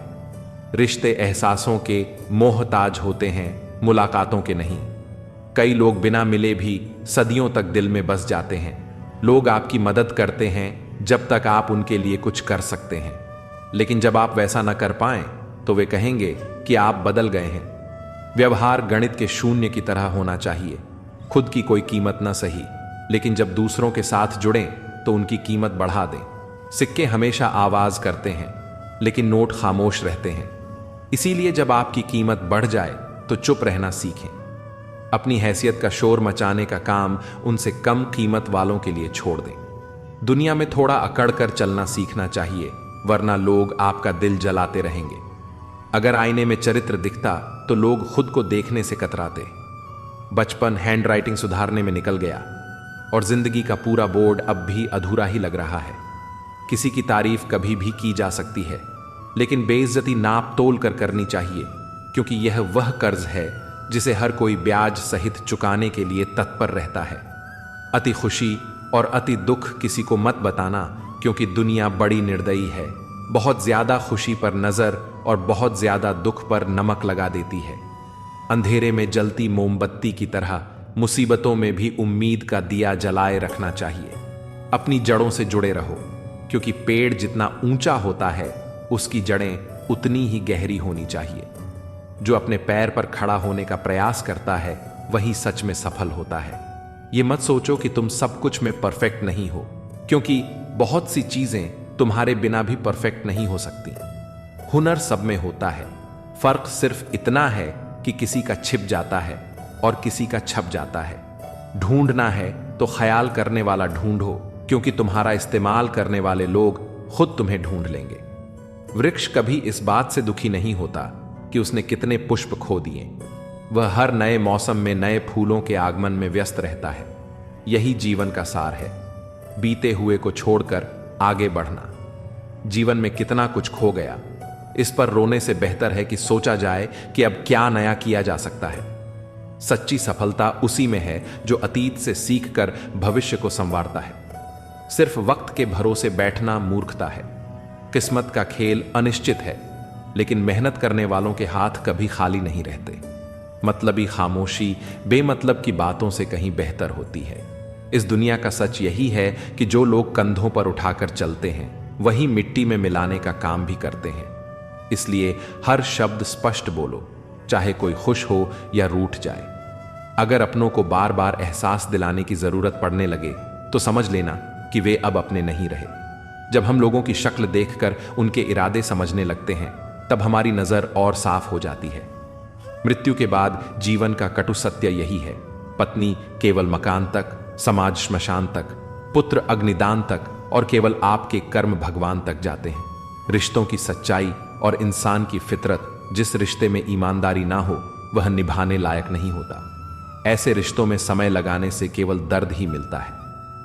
Speaker 1: रिश्ते एहसासों के मोहताज होते हैं, मुलाकातों के नहीं। कई लोग बिना मिले भी सदियों तक दिल में बस जाते हैं। लोग आपकी मदद करते हैं जब तक आप उनके लिए कुछ कर सकते हैं, लेकिन जब आप वैसा न कर पाएं तो वे कहेंगे कि आप बदल गए हैं। व्यवहार गणित के शून्य की तरह होना चाहिए। खुद की कोई कीमत न सही, लेकिन जब दूसरों के साथ जुड़ें तो उनकी कीमत बढ़ा दें। सिक्के हमेशा आवाज करते हैं, लेकिन नोट खामोश रहते हैं। इसीलिए जब आपकी कीमत बढ़ जाए तो चुप रहना सीखें। अपनी हैसियत का शोर मचाने का काम उनसे कम कीमत वालों के लिए छोड़ दें। दुनिया में थोड़ा अकड़ कर चलना सीखना चाहिए, वरना लोग आपका दिल जलाते रहेंगे। अगर आईने में चरित्र दिखता तो लोग खुद को देखने से कतराते। बचपन हैंडराइटिंग सुधारने में निकल गया और जिंदगी का पूरा बोर्ड अब भी अधूरा ही लग रहा है। किसी की तारीफ कभी भी की जा सकती है, लेकिन बेइज्जती नाप तोल कर करनी चाहिए, क्योंकि यह वह कर्ज है जिसे हर कोई ब्याज सहित चुकाने के लिए तत्पर रहता है। अति खुशी और अति दुख किसी को मत बताना, क्योंकि दुनिया बड़ी निर्दयी है। बहुत ज्यादा खुशी पर नजर और बहुत ज्यादा दुख पर नमक लगा देती है। अंधेरे में जलती मोमबत्ती की तरह मुसीबतों में भी उम्मीद का दिया जलाए रखना चाहिए। अपनी जड़ों से जुड़े रहो, क्योंकि पेड़ जितना ऊंचा होता है उसकी जड़ें उतनी ही गहरी होनी चाहिए। जो अपने पैर पर खड़ा होने का प्रयास करता है वही सच में सफल होता है। ये मत सोचो कि तुम सब कुछ में परफेक्ट नहीं हो, क्योंकि बहुत सी चीजें तुम्हारे बिना भी परफेक्ट नहीं हो सकती। हुनर सब में होता है, फर्क सिर्फ इतना है कि किसी का छिप जाता है और किसी का छप जाता है। ढूंढना है तो ख्याल करने वाला ढूंढो, क्योंकि तुम्हारा इस्तेमाल करने वाले लोग खुद तुम्हें ढूंढ लेंगे। वृक्ष कभी इस बात से दुखी नहीं होता कि उसने कितने पुष्प खो दिए। वह हर नए मौसम में नए फूलों के आगमन में व्यस्त रहता है। यही जीवन का सार है, बीते हुए को छोड़कर आगे बढ़ना। जीवन में कितना कुछ खो गया, इस पर रोने से बेहतर है कि सोचा जाए कि अब क्या नया किया जा सकता है। सच्ची सफलता उसी में है जो अतीत से सीखकर भविष्य को संवारता है। सिर्फ वक्त के भरोसे बैठना मूर्खता है। किस्मत का खेल अनिश्चित है, लेकिन मेहनत करने वालों के हाथ कभी खाली नहीं रहते। मतलबी खामोशी बेमतलब की बातों से कहीं बेहतर होती है। इस दुनिया का सच यही है कि जो लोग कंधों पर उठाकर चलते हैं वही मिट्टी में मिलाने का काम भी करते हैं। इसलिए हर शब्द स्पष्ट बोलो, चाहे कोई खुश हो या रूठ जाए। अगर अपनों को बार बार एहसास दिलाने की जरूरत पड़ने लगे तो समझ लेना कि वे अब अपने नहीं रहे। जब हम लोगों की शक्ल देखकर उनके इरादे समझने लगते हैं तब हमारी नजर और साफ हो जाती है। मृत्यु के बाद जीवन का कटु सत्य यही है। पत्नी केवल मकान तक, समाज श्मशान तक, पुत्र अग्निदान तक और केवल आपके कर्म भगवान तक जाते हैं। रिश्तों की सच्चाई और इंसान की फितरत, जिस रिश्ते में ईमानदारी ना हो वह निभाने लायक नहीं होता। ऐसे रिश्तों में समय लगाने से केवल दर्द ही मिलता है।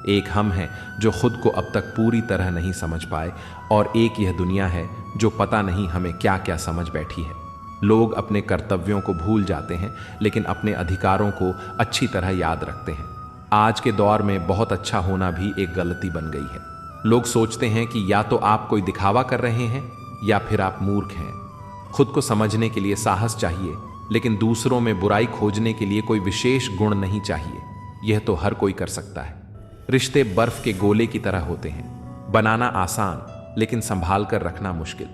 Speaker 1: एक हम हैं जो खुद को अब तक पूरी तरह नहीं समझ पाए, और एक यह दुनिया है जो पता नहीं हमें क्या क्या समझ बैठी है। लोग अपने कर्तव्यों को भूल जाते हैं, लेकिन अपने अधिकारों को अच्छी तरह याद रखते हैं। आज के दौर में बहुत अच्छा होना भी एक गलती बन गई है। लोग सोचते हैं कि या तो आप कोई दिखावा कर रहे हैं या फिर आप मूर्ख हैं। खुद को समझने के लिए साहस चाहिए, लेकिन दूसरों में बुराई खोजने के लिए कोई विशेष गुण नहीं चाहिए। यह तो हर कोई कर सकता है। रिश्ते बर्फ के गोले की तरह होते हैं, बनाना आसान लेकिन संभाल कर रखना मुश्किल।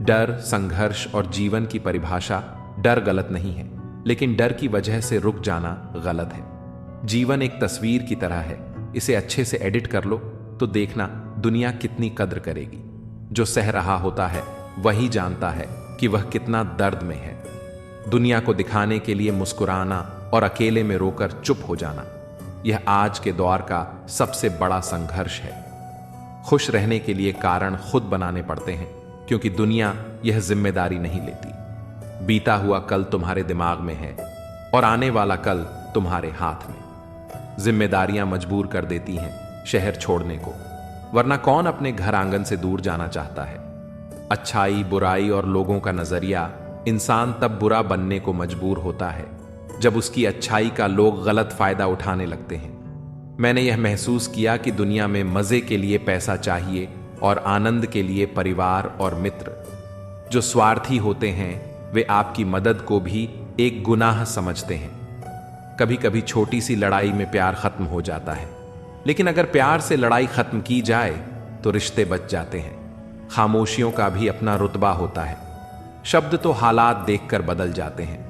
Speaker 1: डर, संघर्ष और जीवन की परिभाषा डर गलत नहीं है, लेकिन डर की वजह से रुक जाना गलत है। जीवन एक तस्वीर की तरह है, इसे अच्छे से एडिट कर लो तो देखना दुनिया कितनी कद्र करेगी। जो सह रहा होता है वही जानता है कि वह कितना दर्द में है। दुनिया को दिखाने के लिए मुस्कुराना और अकेले में रोकर चुप हो जाना, यह आज के दौर का सबसे बड़ा संघर्ष है। खुश रहने के लिए कारण खुद बनाने पड़ते हैं, क्योंकि दुनिया यह जिम्मेदारी नहीं लेती। बीता हुआ कल तुम्हारे दिमाग में है और आने वाला कल तुम्हारे हाथ में। जिम्मेदारियां मजबूर कर देती हैं शहर छोड़ने को, वरना कौन अपने घर आंगन से दूर जाना चाहता है। अच्छाई, बुराई और लोगों का नजरिया, इंसान तब बुरा बनने को मजबूर होता है जब उसकी अच्छाई का लोग गलत फायदा उठाने लगते हैं। मैंने यह महसूस किया कि दुनिया में मजे के लिए पैसा चाहिए और आनंद के लिए परिवार और मित्र। जो स्वार्थी होते हैं वे आपकी मदद को भी एक गुनाह समझते हैं। कभी कभी छोटी सी लड़ाई में प्यार खत्म हो जाता है, लेकिन अगर प्यार से लड़ाई खत्म की जाए तो रिश्ते बच जाते हैं। खामोशियों का भी अपना रुतबा होता है। शब्द तो हालात देखकर बदल जाते हैं।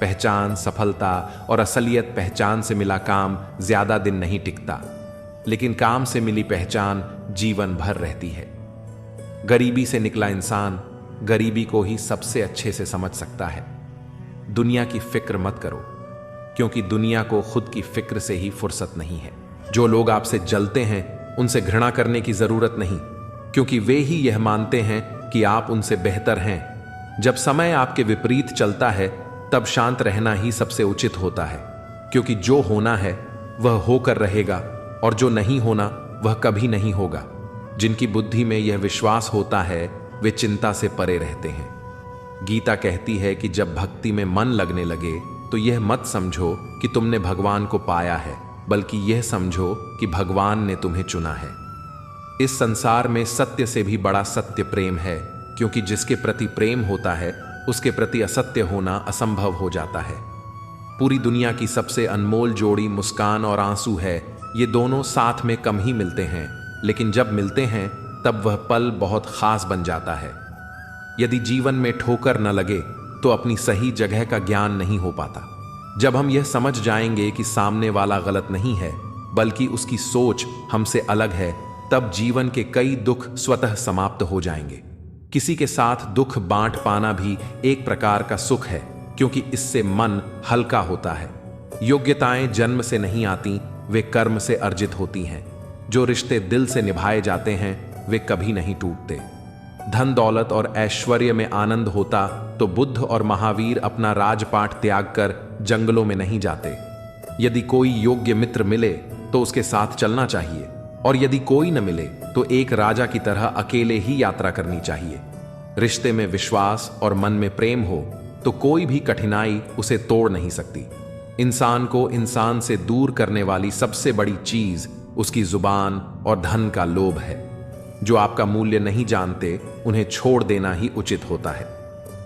Speaker 1: पहचान, सफलता और असलियत। पहचान से मिला काम ज्यादा दिन नहीं टिकता, लेकिन काम से मिली पहचान जीवन भर रहती है। गरीबी से निकला इंसान गरीबी को ही सबसे अच्छे से समझ सकता है। दुनिया की फिक्र मत करो, क्योंकि दुनिया को खुद की फिक्र से ही फुर्सत नहीं है। जो लोग आपसे जलते हैं उनसे घृणा करने की जरूरत नहीं, क्योंकि वे ही यह मानते हैं कि आप उनसे बेहतर हैं। जब समय आपके विपरीत चलता है तब शांत रहना ही सबसे उचित होता है, क्योंकि जो होना है वह होकर रहेगा और जो नहीं होना वह कभी नहीं होगा। जिनकी बुद्धि में यह विश्वास होता है वे चिंता से परे रहते हैं। गीता कहती है कि जब भक्ति में मन लगने लगे तो यह मत समझो कि तुमने भगवान को पाया है, बल्कि यह समझो कि भगवान ने तुम्हें चुना है। इस संसार में सत्य से भी बड़ा सत्य प्रेम है, क्योंकि जिसके प्रति प्रेम होता है उसके प्रति असत्य होना असंभव हो जाता है। पूरी दुनिया की सबसे अनमोल जोड़ी मुस्कान और आंसू है। ये दोनों साथ में कम ही मिलते हैं, लेकिन जब मिलते हैं तब वह पल बहुत खास बन जाता है। यदि जीवन में ठोकर न लगे तो अपनी सही जगह का ज्ञान नहीं हो पाता। जब हम यह समझ जाएंगे कि सामने वाला गलत नहीं है, बल्कि उसकी सोच हमसे अलग है, तब जीवन के कई दुख स्वतः समाप्त हो जाएंगे। किसी के साथ दुख बांट पाना भी एक प्रकार का सुख है, क्योंकि इससे मन हल्का होता है। योग्यताएं जन्म से नहीं आती, वे कर्म से अर्जित होती हैं। जो रिश्ते दिल से निभाए जाते हैं वे कभी नहीं टूटते। धन दौलत और ऐश्वर्य में आनंद होता तो बुद्ध और महावीर अपना राजपाट त्याग कर जंगलों में नहीं जाते। यदि कोई योग्य मित्र मिले तो उसके साथ चलना चाहिए, और यदि कोई न मिले तो एक राजा की तरह अकेले ही यात्रा करनी चाहिए। रिश्ते में विश्वास और मन में प्रेम हो तो कोई भी कठिनाई उसे तोड़ नहीं सकती। इंसान को इंसान से दूर करने वाली सबसे बड़ी चीज उसकी जुबान और धन का लोभ है। जो आपका मूल्य नहीं जानते उन्हें छोड़ देना ही उचित होता है।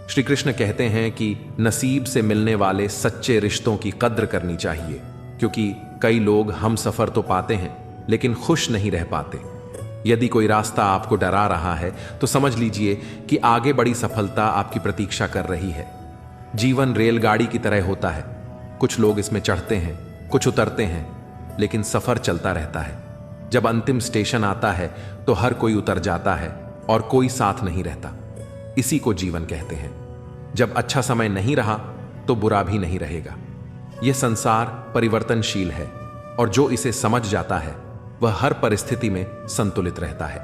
Speaker 1: श्री कृष्ण कहते हैं कि नसीब से मिलने वाले सच्चे रिश्तों की कद्र करनी चाहिए, क्योंकि कई लोग हम सफर तो पाते हैं लेकिन खुश नहीं रह पाते। यदि कोई रास्ता आपको डरा रहा है तो समझ लीजिए कि आगे बड़ी सफलता आपकी प्रतीक्षा कर रही है। जीवन रेलगाड़ी की तरह होता है। कुछ लोग इसमें चढ़ते हैं, कुछ उतरते हैं, लेकिन सफर चलता रहता है। जब अंतिम स्टेशन आता है तो हर कोई उतर जाता है और कोई साथ नहीं रहता। इसी को जीवन कहते हैं। जब अच्छा समय नहीं रहा तो बुरा भी नहीं रहेगा। यह संसार परिवर्तनशील है, और जो इसे समझ जाता है वह हर परिस्थिति में संतुलित रहता है।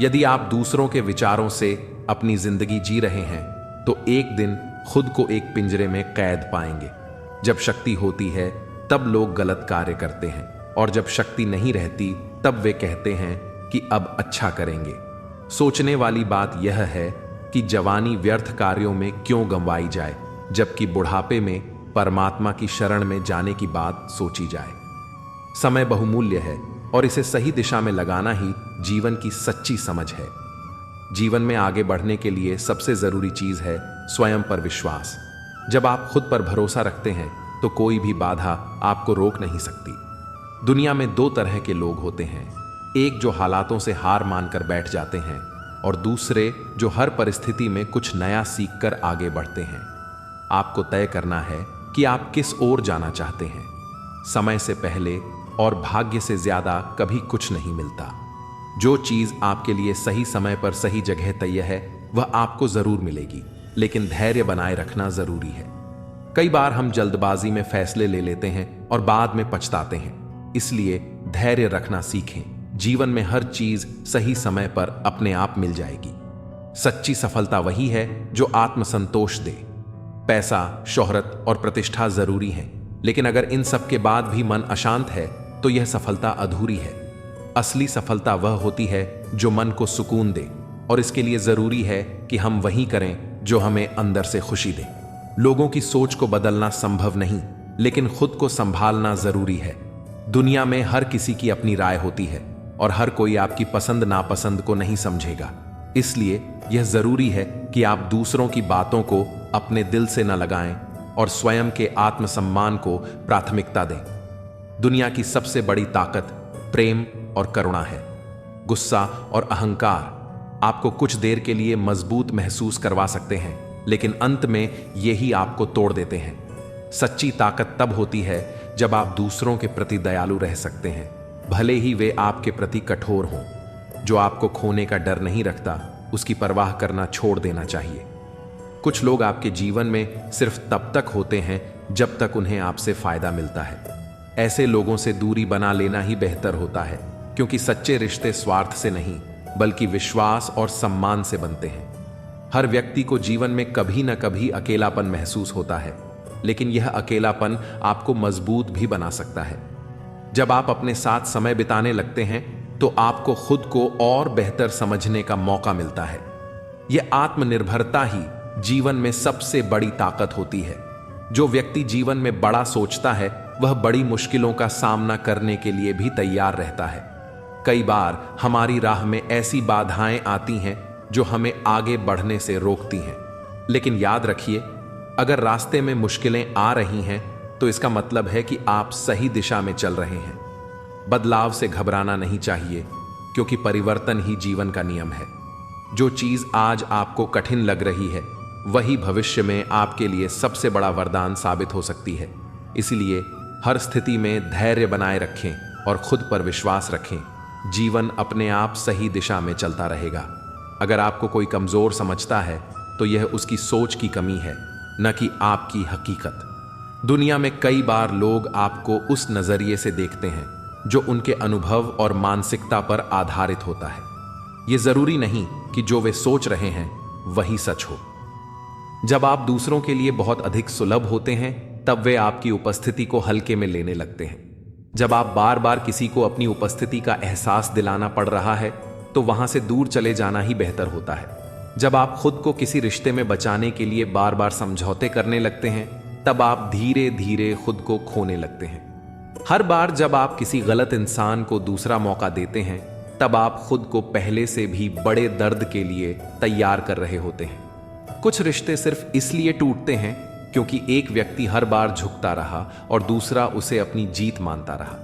Speaker 1: यदि आप दूसरों के विचारों से अपनी जिंदगी जी रहे हैं तो एक दिन खुद को एक पिंजरे में कैद पाएंगे। जब शक्ति होती है तब लोग गलत कार्य करते हैं, और जब शक्ति नहीं रहती तब वे कहते हैं कि अब अच्छा करेंगे। सोचने वाली बात यह है कि जवानी व्यर्थ कार्यों में क्यों गंवाई जाए, जबकि बुढ़ापे में परमात्मा की शरण में जाने की बात सोची जाए। समय बहुमूल्य है और इसे सही दिशा में लगाना ही जीवन की सच्ची समझ है। जीवन में आगे बढ़ने के लिए सबसे जरूरी चीज है स्वयं पर विश्वास। जब आप खुद पर भरोसा रखते हैं तो कोई भी बाधा आपको रोक नहीं सकती। दुनिया में दो तरह के लोग होते हैं, एक जो हालातों से हार मानकर बैठ जाते हैं, और दूसरे जो हर परिस्थिति में कुछ नया सीखकर आगे बढ़ते हैं। आपको तय करना है कि आप किस ओर जाना चाहते हैं। समय से पहले और भाग्य से ज्यादा कभी कुछ नहीं मिलता। जो चीज आपके लिए सही समय पर सही जगह तय है वह आपको जरूर मिलेगी, लेकिन धैर्य बनाए रखना जरूरी है। कई बार हम जल्दबाजी में फैसले ले लेते हैं और बाद में पछताते हैं, इसलिए धैर्य रखना सीखें। जीवन में हर चीज सही समय पर अपने आप मिल जाएगी। सच्ची सफलता वही है जो आत्मसंतोष दे। पैसा, शोहरत और प्रतिष्ठा जरूरी है, लेकिन अगर इन सब के बाद भी मन अशांत है तो यह सफलता अधूरी है। असली सफलता वह होती है जो मन को सुकून दे, और इसके लिए जरूरी है कि हम वही करें जो हमें अंदर से खुशी दे। लोगों की सोच को बदलना संभव नहीं, लेकिन खुद को संभालना जरूरी है। दुनिया में हर किसी की अपनी राय होती है और हर कोई आपकी पसंद नापसंद को नहीं समझेगा। इसलिए यह जरूरी है कि आप दूसरों की बातों को अपने दिल से न लगाएं और स्वयं के आत्मसम्मान को प्राथमिकता दें। दुनिया की सबसे बड़ी ताकत प्रेम और करुणा है। गुस्सा और अहंकार आपको कुछ देर के लिए मजबूत महसूस करवा सकते हैं, लेकिन अंत में यही आपको तोड़ देते हैं। सच्ची ताकत तब होती है जब आप दूसरों के प्रति दयालु रह सकते हैं, भले ही वे आपके प्रति कठोर हों। जो आपको खोने का डर नहीं रखता, उसकी परवाह करना छोड़ देना चाहिए। कुछ लोग आपके जीवन में सिर्फ तब तक होते हैं जब तक उन्हें आपसे फायदा मिलता है। ऐसे लोगों से दूरी बना लेना ही बेहतर होता है, क्योंकि सच्चे रिश्ते स्वार्थ से नहीं बल्कि विश्वास और सम्मान से बनते हैं। हर व्यक्ति को जीवन में कभी न कभी अकेलापन महसूस होता है, लेकिन यह अकेलापन आपको मजबूत भी बना सकता है। जब आप अपने साथ समय बिताने लगते हैं तो आपको खुद को और बेहतर समझने का मौका मिलता है। यह आत्मनिर्भरता ही जीवन में सबसे बड़ी ताकत होती है। जो व्यक्ति जीवन में बड़ा सोचता है वह बड़ी मुश्किलों का सामना करने के लिए भी तैयार रहता है। कई बार हमारी राह में ऐसी बाधाएं आती हैं जो हमें आगे बढ़ने से रोकती हैं, लेकिन याद रखिए, अगर रास्ते में मुश्किलें आ रही हैं तो इसका मतलब है कि आप सही दिशा में चल रहे हैं। बदलाव से घबराना नहीं चाहिए, क्योंकि परिवर्तन ही जीवन का नियम है। जो चीज आज आपको कठिन लग रही है वही भविष्य में आपके लिए सबसे बड़ा वरदान साबित हो सकती है। इसलिए हर स्थिति में धैर्य बनाए रखें और खुद पर विश्वास रखें। जीवन अपने आप सही दिशा में चलता रहेगा। अगर आपको कोई कमजोर समझता है तो यह उसकी सोच की कमी है, न कि आपकी हकीकत। दुनिया में कई बार लोग आपको उस नजरिए से देखते हैं जो उनके अनुभव और मानसिकता पर आधारित होता है। यह जरूरी नहीं कि जो वे सोच रहे हैं वही सच हो। जब आप दूसरों के लिए बहुत अधिक सुलभ होते हैं तब वे आपकी उपस्थिति को हल्के में लेने लगते हैं। जब आप बार बार किसी को अपनी उपस्थिति का एहसास दिलाना पड़ रहा है तो वहां से दूर चले जाना ही बेहतर होता है। जब आप खुद को किसी रिश्ते में बचाने के लिए बार बार समझौते करने लगते हैं तब आप धीरे धीरे खुद को खोने लगते हैं। हर बार जब आप किसी गलत इंसान को दूसरा मौका देते हैं तब आप खुद को पहले से भी बड़े दर्द के लिए तैयार कर रहे होते हैं। कुछ रिश्ते सिर्फ इसलिए टूटते हैं क्योंकि एक व्यक्ति हर बार झुकता रहा और दूसरा उसे अपनी जीत मानता रहा।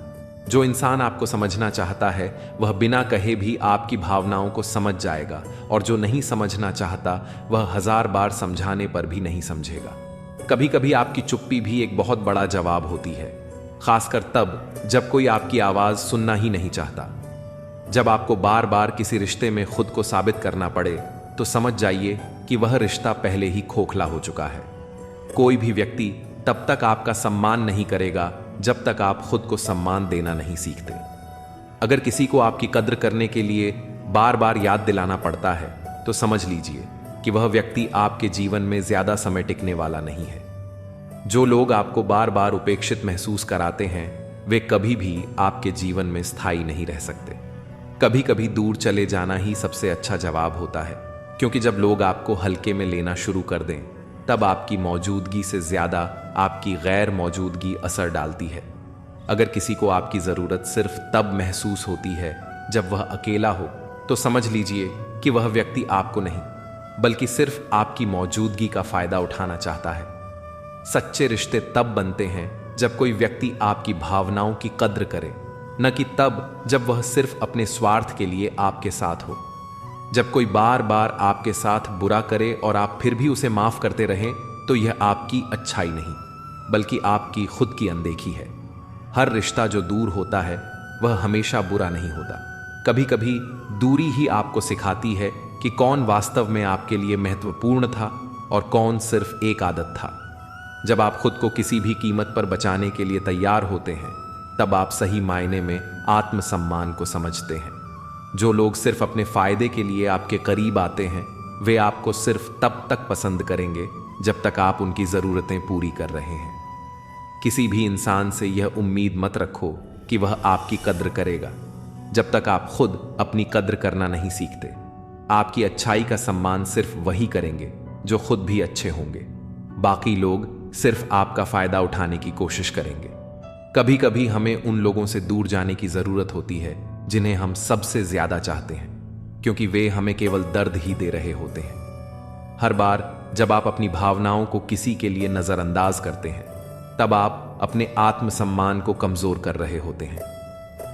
Speaker 1: जो इंसान आपको समझना चाहता है वह बिना कहे भी आपकी भावनाओं को समझ जाएगा, और जो नहीं समझना चाहता वह 1000 बार समझाने पर भी नहीं समझेगा। कभी कभी आपकी चुप्पी भी एक बहुत बड़ा जवाब होती है, खासकर तब जब कोई आपकी आवाज सुनना ही नहीं चाहता। जब आपको बार बार किसी रिश्ते में खुद को साबित करना पड़े तो समझ जाइए कि वह रिश्ता पहले ही खोखला हो चुका है। कोई भी व्यक्ति तब तक आपका सम्मान नहीं करेगा जब तक आप खुद को सम्मान देना नहीं सीखते। अगर किसी को आपकी कद्र करने के लिए बार बार याद दिलाना पड़ता है तो समझ लीजिए कि वह व्यक्ति आपके जीवन में ज्यादा समय टिकने वाला नहीं है। जो लोग आपको बार बार उपेक्षित महसूस कराते हैं वे कभी भी आपके जीवन में स्थायी नहीं रह सकते। कभी कभी दूर चले जाना ही सबसे अच्छा जवाब होता है, क्योंकि जब लोग आपको हल्के में लेना शुरू कर दें तब आपकी मौजूदगी से ज्यादा आपकी गैर मौजूदगी असर डालती है। अगर किसी को आपकी जरूरत सिर्फ तब महसूस होती है जब वह अकेला हो तो समझ लीजिए कि वह व्यक्ति आपको नहीं बल्कि सिर्फ आपकी मौजूदगी का फायदा उठाना चाहता है। सच्चे रिश्ते तब बनते हैं जब कोई व्यक्ति आपकी भावनाओं की कद्र करे, न कि तब जब वह सिर्फ अपने स्वार्थ के लिए आपके साथ हो। जब कोई बार बार आपके साथ बुरा करे और आप फिर भी उसे माफ करते रहें तो यह आपकी अच्छाई नहीं बल्कि आपकी खुद की अनदेखी है। हर रिश्ता जो दूर होता है वह हमेशा बुरा नहीं होता। कभी कभी दूरी ही आपको सिखाती है कि कौन वास्तव में आपके लिए महत्वपूर्ण था और कौन सिर्फ एक आदत था। जब आप खुद को किसी भी कीमत पर बचाने के लिए तैयार होते हैं, तब आप सही मायने में आत्मसम्मान को समझते हैं। जो लोग सिर्फ अपने फायदे के लिए आपके करीब आते हैं, वे आपको सिर्फ तब तक पसंद करेंगे जब तक आप उनकी ज़रूरतें पूरी कर रहे हैं। किसी भी इंसान से यह उम्मीद मत रखो कि वह आपकी कद्र करेगा जब तक आप खुद अपनी कद्र करना नहीं सीखते। आपकी अच्छाई का सम्मान सिर्फ वही करेंगे जो खुद भी अच्छे होंगे। बाकी लोग सिर्फ आपका फायदा उठाने की कोशिश करेंगे। कभी कभी हमें उन लोगों से दूर जाने की जरूरत होती है जिन्हें हम सबसे ज्यादा चाहते हैं, क्योंकि वे हमें केवल दर्द ही दे रहे होते हैं। हर बार जब आप अपनी भावनाओं को किसी के लिए नजरअंदाज करते हैं, तब आप अपने आत्मसम्मान को कमजोर कर रहे होते हैं।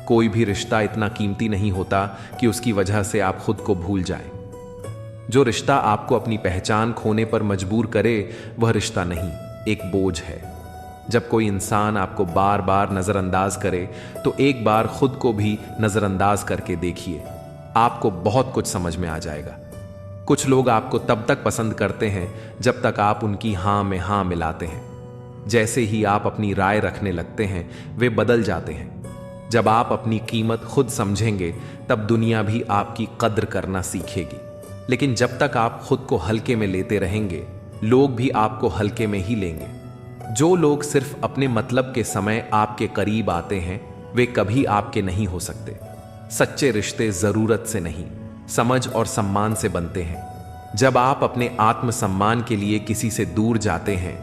Speaker 1: कोई भी रिश्ता इतना कीमती नहीं होता कि उसकी वजह से आप खुद को भूल जाएं। जो रिश्ता आपको अपनी पहचान खोने पर मजबूर करे, वह रिश्ता नहीं, एक बोझ है। जब कोई इंसान आपको बार बार नजरअंदाज करे, तो एक बार खुद को भी नजरअंदाज करके देखिए। आपको बहुत कुछ समझ में आ जाएगा। कुछ लोग आपको तब तक पसंद करते हैं जब तक आप उनकी हां में हां मिलाते हैं। जैसे ही आप अपनी राय रखने लगते हैं, वे बदल जाते हैं। जब आप अपनी कीमत खुद समझेंगे, तब दुनिया भी आपकी कद्र करना सीखेगी। लेकिन जब तक आप खुद को हल्के में लेते रहेंगे, लोग भी आपको हल्के में ही लेंगे। जो लोग सिर्फ अपने मतलब के समय आपके करीब आते हैं, वे कभी आपके नहीं हो सकते। सच्चे रिश्ते जरूरत से नहीं, समझ और सम्मान से बनते हैं। जब आप अपने आत्मसम्मान के लिए किसी से दूर जाते हैं,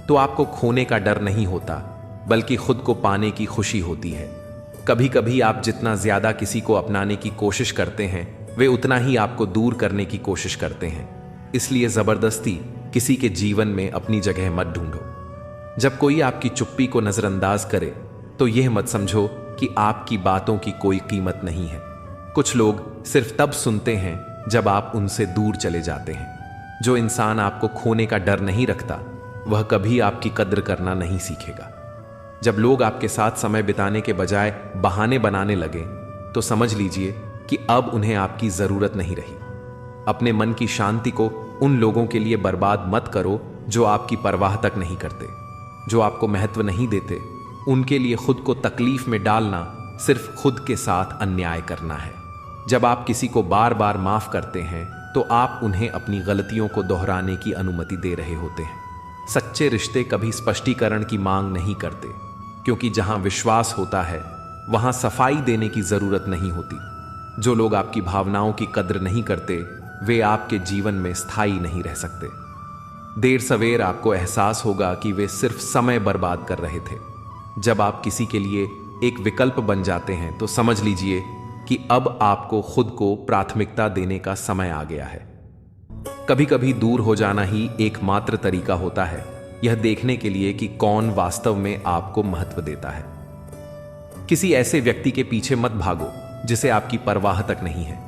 Speaker 1: तो आपको खोने का डर नहीं होता, बल्कि खुद को पाने की खुशी होती है। कभी कभी आप जितना ज्यादा किसी को अपनाने की कोशिश करते हैं, वे उतना ही आपको दूर करने की कोशिश करते हैं। इसलिए जबरदस्ती किसी के जीवन में अपनी जगह मत ढूंढो। जब कोई आपकी चुप्पी को नजरअंदाज करे, तो यह मत समझो कि आपकी बातों की कोई कीमत नहीं है। कुछ लोग सिर्फ तब सुनते हैं जब आप उनसे दूर चले जाते हैं। जो इंसान आपको खोने का डर नहीं रखता, वह कभी आपकी कद्र करना नहीं सीखेगा। जब लोग आपके साथ समय बिताने के बजाय बहाने बनाने लगे, तो समझ लीजिए कि अब उन्हें आपकी जरूरत नहीं रही। अपने मन की शांति को उन लोगों के लिए बर्बाद मत करो जो आपकी परवाह तक नहीं करते, जो आपको महत्व नहीं देते। उनके लिए खुद को तकलीफ में डालना सिर्फ खुद के साथ अन्याय करना है। जब आप किसी को बार बार माफ करते हैं, तो आप उन्हें अपनी गलतियों को दोहराने की अनुमति दे रहे होते हैं। सच्चे रिश्ते कभी स्पष्टीकरण की मांग नहीं करते, क्योंकि जहां विश्वास होता है, वहां सफाई देने की जरूरत नहीं होती। जो लोग आपकी भावनाओं की कद्र नहीं करते, वे आपके जीवन में स्थायी नहीं रह सकते। देर सवेर आपको एहसास होगा कि वे सिर्फ समय बर्बाद कर रहे थे। जब आप किसी के लिए एक विकल्प बन जाते हैं, तो समझ लीजिए कि अब आपको खुद को प्राथमिकता देने का समय आ गया है। कभी कभी दूर हो जाना ही एकमात्र तरीका होता है, यह देखने के लिए कि कौन वास्तव में आपको महत्व देता है। किसी ऐसे व्यक्ति के पीछे मत भागो जिसे आपकी परवाह तक नहीं है।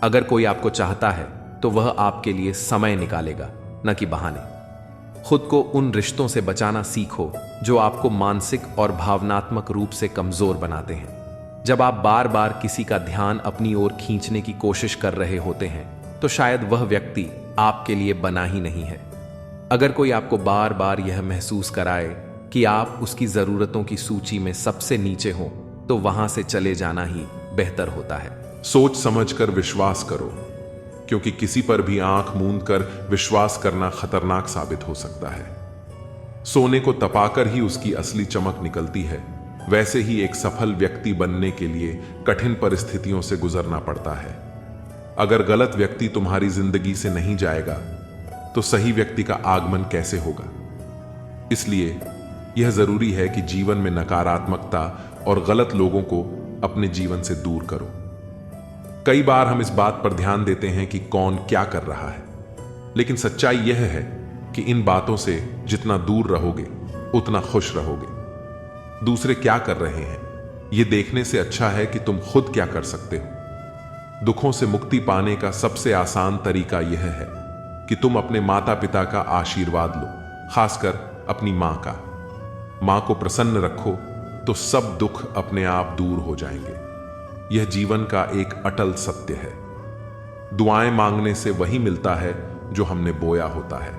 Speaker 1: अगर कोई आपको चाहता है, तो वह आपके लिए समय निकालेगा, न कि बहाने। खुद को उन रिश्तों से बचाना सीखो जो आपको मानसिक और भावनात्मक रूप से कमजोर बनाते हैं। जब आप बार बार किसी का ध्यान अपनी ओर खींचने की कोशिश कर रहे होते हैं, तो शायद वह व्यक्ति आपके लिए बना ही नहीं है। अगर कोई आपको बार बार यह महसूस कराए कि आप उसकी जरूरतों की सूची में सबसे नीचे हो, तो वहां से चले जाना ही बेहतर होता है।
Speaker 2: सोच समझकर विश्वास करो, क्योंकि किसी पर भी आंख मूंद कर विश्वास करना खतरनाक साबित हो सकता है। सोने को तपाकर ही उसकी असली चमक निकलती है, वैसे ही एक सफल व्यक्ति बनने के लिए कठिन परिस्थितियों से गुजरना पड़ता है। अगर गलत व्यक्ति तुम्हारी जिंदगी से नहीं जाएगा, तो सही व्यक्ति का आगमन कैसे होगा? इसलिए यह जरूरी है कि जीवन में नकारात्मकता और गलत लोगों को अपने जीवन से दूर करो। कई बार हम इस बात पर ध्यान देते हैं कि कौन क्या कर रहा है, लेकिन सच्चाई यह है कि इन बातों से जितना दूर रहोगे, उतना खुश रहोगे। दूसरे क्या कर रहे हैं, यह देखने से अच्छा है कि तुम खुद क्या कर सकते हो। दुखों से मुक्ति पाने का सबसे आसान तरीका यह है कि तुम अपने माता पिता का आशीर्वाद लो, खासकर अपनी मां का। मां को प्रसन्न रखो, तो सब दुख अपने आप दूर हो जाएंगे। यह जीवन का एक अटल सत्य है। दुआएं मांगने से वही मिलता है जो हमने बोया होता है।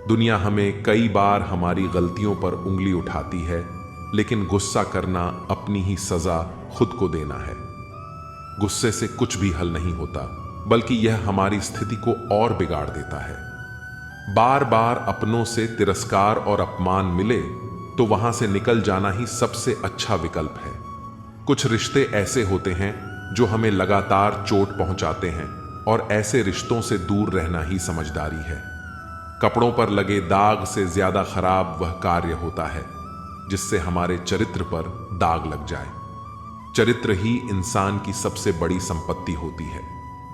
Speaker 2: दुनिया हमें कई बार हमारी गलतियों पर उंगली उठाती है, लेकिन गुस्सा करना अपनी ही सजा खुद को देना है। गुस्से से कुछ भी हल नहीं होता, बल्कि यह हमारी स्थिति को और बिगाड़ देता है। बार बार अपनों से तिरस्कार और अपमान मिले तो वहां से निकल जाना ही सबसे अच्छा विकल्प है। कुछ रिश्ते ऐसे होते हैं जो हमें लगातार चोट पहुंचाते हैं, और ऐसे रिश्तों से दूर रहना ही समझदारी है। कपड़ों पर लगे दाग से ज्यादा खराब वह कार्य होता है जिससे हमारे चरित्र पर दाग लग जाए। चरित्र ही इंसान की सबसे बड़ी संपत्ति होती है,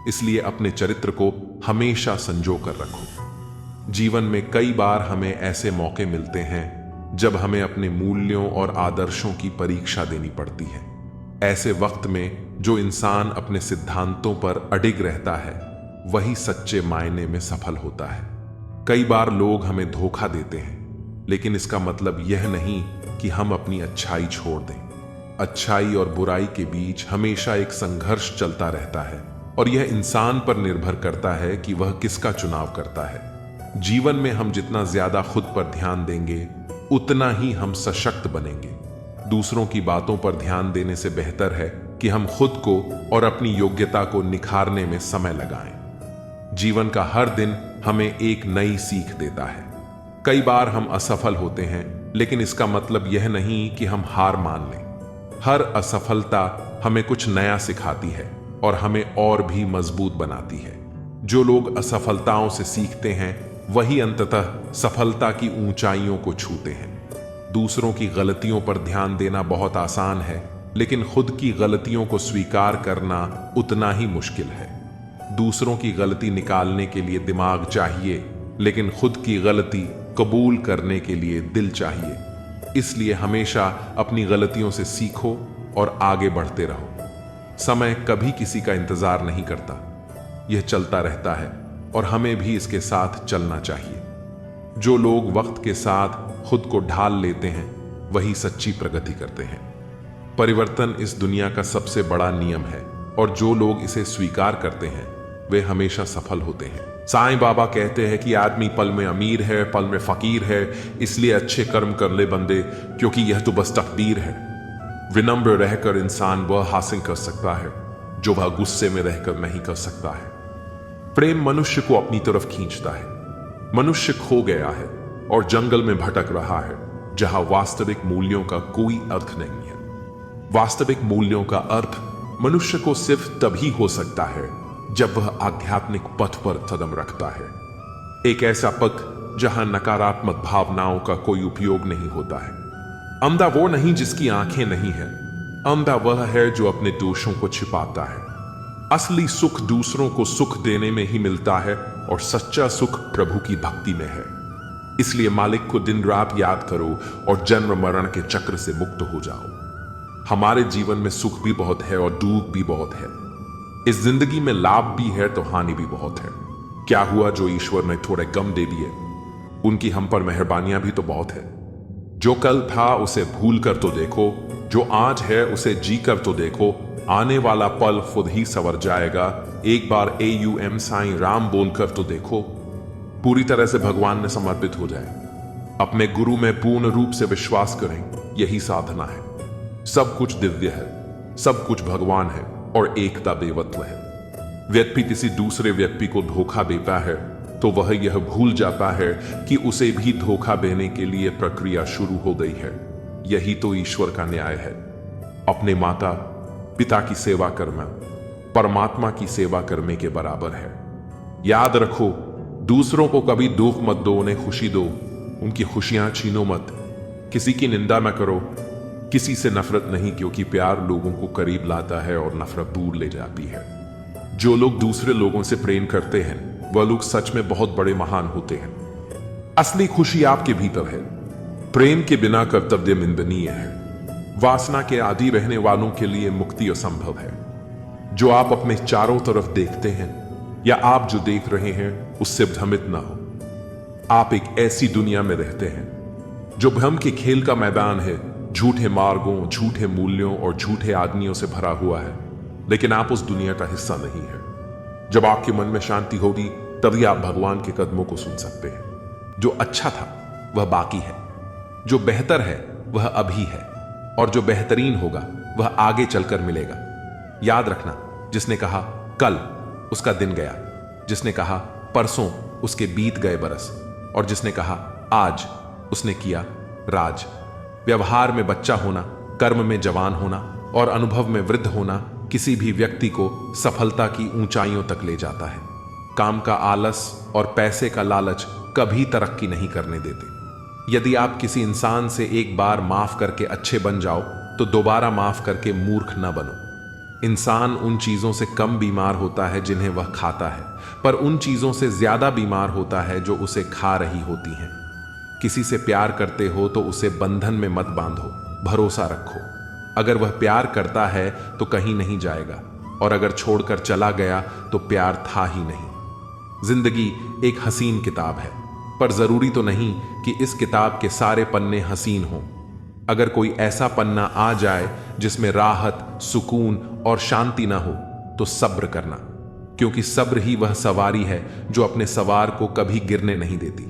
Speaker 2: इसलिए अपने चरित्र को हमेशा संजो कर रखो। जीवन में कई बार हमें ऐसे मौके मिलते हैं जब हमें अपने मूल्यों और आदर्शों की परीक्षा देनी पड़ती है। ऐसे वक्त में जो इंसान अपने सिद्धांतों पर अडिग रहता है वही सच्चे मायने में सफल होता है। कई बार लोग हमें धोखा देते हैं, लेकिन इसका मतलब यह नहीं कि हम अपनी अच्छाई छोड़ दें। अच्छाई और बुराई के बीच हमेशा एक संघर्ष चलता रहता है, और यह इंसान पर निर्भर करता है कि वह किसका चुनाव करता है। जीवन में हम जितना ज्यादा खुद पर ध्यान देंगे, उतना ही हम सशक्त बनेंगे। दूसरों की बातों पर ध्यान देने से बेहतर है कि हम खुद को और अपनी योग्यता को निखारने में समय लगाएं। जीवन का हर दिन हमें एक नई सीख देता है। कई बार हम असफल होते हैं, लेकिन इसका मतलब यह नहीं कि हम हार मान लें। हर असफलता हमें कुछ नया सिखाती है और हमें और भी मजबूत बनाती है। जो लोग असफलताओं से सीखते हैं वही अंततः सफलता की ऊंचाइयों को छूते हैं। दूसरों की गलतियों पर ध्यान देना बहुत आसान है, लेकिन खुद की गलतियों को स्वीकार करना उतना ही मुश्किल है। दूसरों की गलती निकालने के लिए दिमाग चाहिए, लेकिन खुद की गलती कबूल करने के लिए दिल चाहिए। इसलिए हमेशा अपनी गलतियों से सीखो और आगे बढ़ते रहो। समय कभी किसी का इंतजार नहीं करता, यह चलता रहता है और हमें भी इसके साथ चलना चाहिए। जो लोग वक्त के साथ खुद को ढाल लेते हैं वही सच्ची प्रगति करते हैं। परिवर्तन इस दुनिया का सबसे बड़ा नियम है, और जो लोग इसे स्वीकार करते हैं वे हमेशा सफल होते हैं। साईं बाबा कहते हैं कि आदमी पल में अमीर है, पल में फकीर है, इसलिए अच्छे कर्म कर ले बंदे, क्योंकि यह तो बस तकदीर है। विनम्र रहकर इंसान वह हासिल कर सकता है जो वह गुस्से में रहकर नहीं कर सकता है। प्रेम मनुष्य को अपनी तरफ खींचता है। मनुष्य खो गया है और जंगल में भटक रहा है, जहां वास्तविक मूल्यों का कोई अर्थ नहीं है। वास्तविक मूल्यों का अर्थ मनुष्य को सिर्फ तभी हो सकता है जब वह आध्यात्मिक पथ पर कदम रखता है। एक ऐसा पथ जहां नकारात्मक भावनाओं का कोई उपयोग नहीं होता है। अंधा वो नहीं जिसकी आंखें नहीं है, अंधा वह है जो अपने दोषों को छिपाता है। असली सुख दूसरों को सुख देने में ही मिलता है, और सच्चा सुख प्रभु की भक्ति में है। इसलिए मालिक को दिन रात याद करो और जन्म मरण के चक्र से मुक्त हो जाओ। हमारे जीवन में सुख भी बहुत है और दुख भी बहुत है। इस जिंदगी में लाभ भी है तो हानि भी बहुत है। क्या हुआ जो ईश्वर ने थोड़े गम दे दिए, उनकी हम पर मेहरबानियां भी तो बहुत है। जो कल था उसे भूल कर तो देखो, जो आज है उसे जी कर तो देखो। आने वाला पल खुद ही संवर जाएगा। एक बार AUM साईं राम बोल कर तो देखो। पूरी तरह से भगवान में समर्पित हो जाए। अपने गुरु में पूर्ण रूप से विश्वास करें, यही साधना है। सब कुछ दिव्य है, सब कुछ भगवान है और एकता देवत्व है। व्यक्ति किसी दूसरे व्यक्ति को धोखा देता है तो वह यह भूल जाता है कि उसे भी धोखा देने के लिए प्रक्रिया शुरू हो गई है। यही तो ईश्वर का न्याय है। अपने माता पिता की सेवा करना परमात्मा की सेवा करने के बराबर है। याद रखो, दूसरों को कभी दुख मत दो, उन्हें खुशी दो। उनकी खुशियां छीनो मत। किसी की निंदा न करो, किसी से नफरत नहीं, क्योंकि प्यार लोगों को करीब लाता है और नफरत दूर ले जाती है। जो लोग दूसरे लोगों से प्रेम करते हैं वह लोग सच में बहुत बड़े महान होते हैं। असली खुशी आपके भीतर है। प्रेम के बिना कर्तव्य निंदनीय है। वासना के आदी रहने वालों के लिए मुक्ति असंभव है। जो आप अपने चारों तरफ देखते हैं या आप जो देख रहे हैं उससे भ्रमित ना हो। आप एक ऐसी दुनिया में रहते हैं जो भ्रम के खेल का मैदान है, झूठे मार्गों, झूठे मूल्यों और झूठे आदमियों से भरा हुआ है, लेकिन आप उस दुनिया का हिस्सा नहीं है। जब आपके मन में शांति होगी तभी आप भगवान के कदमों को सुन सकते हैं। जो अच्छा था वह बाकी है, जो बेहतर है वह अभी है, और जो बेहतरीन होगा वह आगे चलकर मिलेगा। याद रखना, जिसने कहा कल उसका दिन गया, जिसने कहा परसों उसके बीत गए बरस, और जिसने कहा आज उसने किया राज। व्यवहार में बच्चा होना, कर्म में जवान होना और अनुभव में वृद्ध होना किसी भी व्यक्ति को सफलता की ऊंचाइयों तक ले जाता है। काम का आलस और पैसे का लालच कभी तरक्की नहीं करने देते। यदि आप किसी इंसान से एक बार माफ करके अच्छे बन जाओ तो दोबारा माफ करके मूर्ख न बनो। इंसान उन चीजों से कम बीमार होता है जिन्हें वह खाता है, पर उन चीजों से ज्यादा बीमार होता है जो उसे खा रही होती हैं। किसी से प्यार करते हो तो उसे बंधन में मत बांधो, भरोसा रखो। अगर वह प्यार करता है तो कहीं नहीं जाएगा, और अगर छोड़कर चला गया तो प्यार था ही नहीं। जिंदगी एक हसीन किताब है, पर जरूरी तो नहीं कि इस किताब के सारे पन्ने हसीन हों। अगर कोई ऐसा पन्ना आ जाए जिसमें राहत, सुकून और शांति ना हो तो सब्र करना, क्योंकि सब्र ही वह सवारी है जो अपने सवार को कभी गिरने नहीं देती।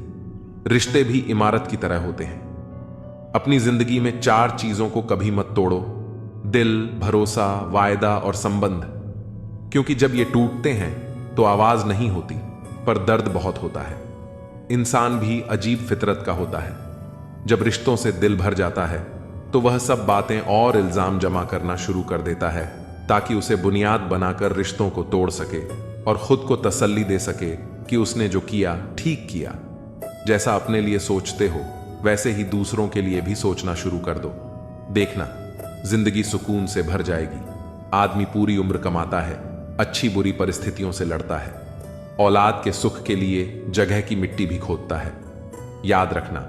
Speaker 2: रिश्ते भी इमारत की तरह होते हैं। अपनी जिंदगी में 4 चीजों को कभी मत तोड़ो: दिल, भरोसा, वायदा और संबंध। क्योंकि जब ये टूटते हैं तो आवाज नहीं होती, पर दर्द बहुत होता है। इंसान भी अजीब फितरत का होता है। जब रिश्तों से दिल भर जाता है तो वह सब बातें और इल्जाम जमा करना शुरू कर देता है, ताकि उसे बुनियाद बनाकर रिश्तों को तोड़ सके और खुद को तसल्ली दे सके कि उसने जो किया ठीक किया। जैसा अपने लिए सोचते हो वैसे ही दूसरों के लिए भी सोचना शुरू कर दो। देखना, जिंदगी सुकून से भर जाएगी। आदमी पूरी उम्र कमाता है, अच्छी बुरी परिस्थितियों से लड़ता है, औलाद के सुख के लिए जगह की मिट्टी भी खोदता है। याद रखना,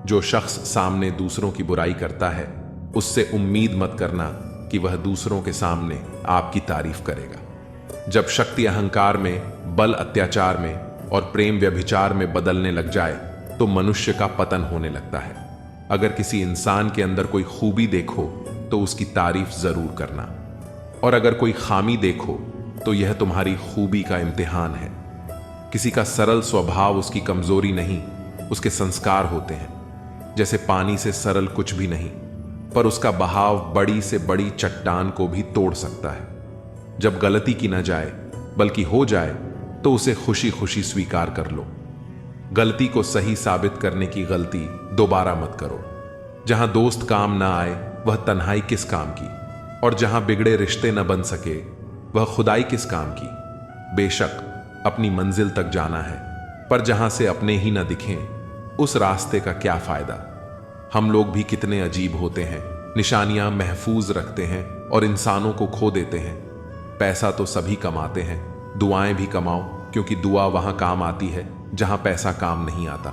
Speaker 2: जो शख्स सामने दूसरों की बुराई करता है उससे उम्मीद मत करना कि वह दूसरों के सामने आपकी तारीफ करेगा। जब शक्ति अहंकार में, बल अत्याचार में और प्रेम व्यभिचार में बदलने लग जाए तो मनुष्य का पतन होने लगता है। अगर किसी इंसान के अंदर कोई खूबी देखो तो उसकी तारीफ जरूर करना, और अगर कोई खामी देखो तो यह तुम्हारी खूबी का इम्तिहान है। किसी का सरल स्वभाव उसकी कमजोरी नहीं, उसके संस्कार होते हैं। जैसे पानी से सरल कुछ भी नहीं, पर उसका बहाव बड़ी से बड़ी चट्टान को भी तोड़ सकता है। जब गलती की न जाए बल्कि हो जाए तो उसे खुशी खुशी स्वीकार कर लो। गलती को सही साबित करने की गलती दोबारा मत करो। जहां दोस्त काम ना आए वह तन्हाई किस काम की, और जहां बिगड़े रिश्ते न बन सके वह खुदाई किस काम की। बेशक अपनी मंजिल तक जाना है, पर जहां से अपने ही न दिखें उस रास्ते का क्या फायदा। हम लोग भी कितने अजीब होते हैं, निशानियां महफूज रखते हैं और इंसानों को खो देते हैं। पैसा तो सभी कमाते हैं, दुआएं भी कमाओ, क्योंकि दुआ वहां काम आती है जहां पैसा काम नहीं आता।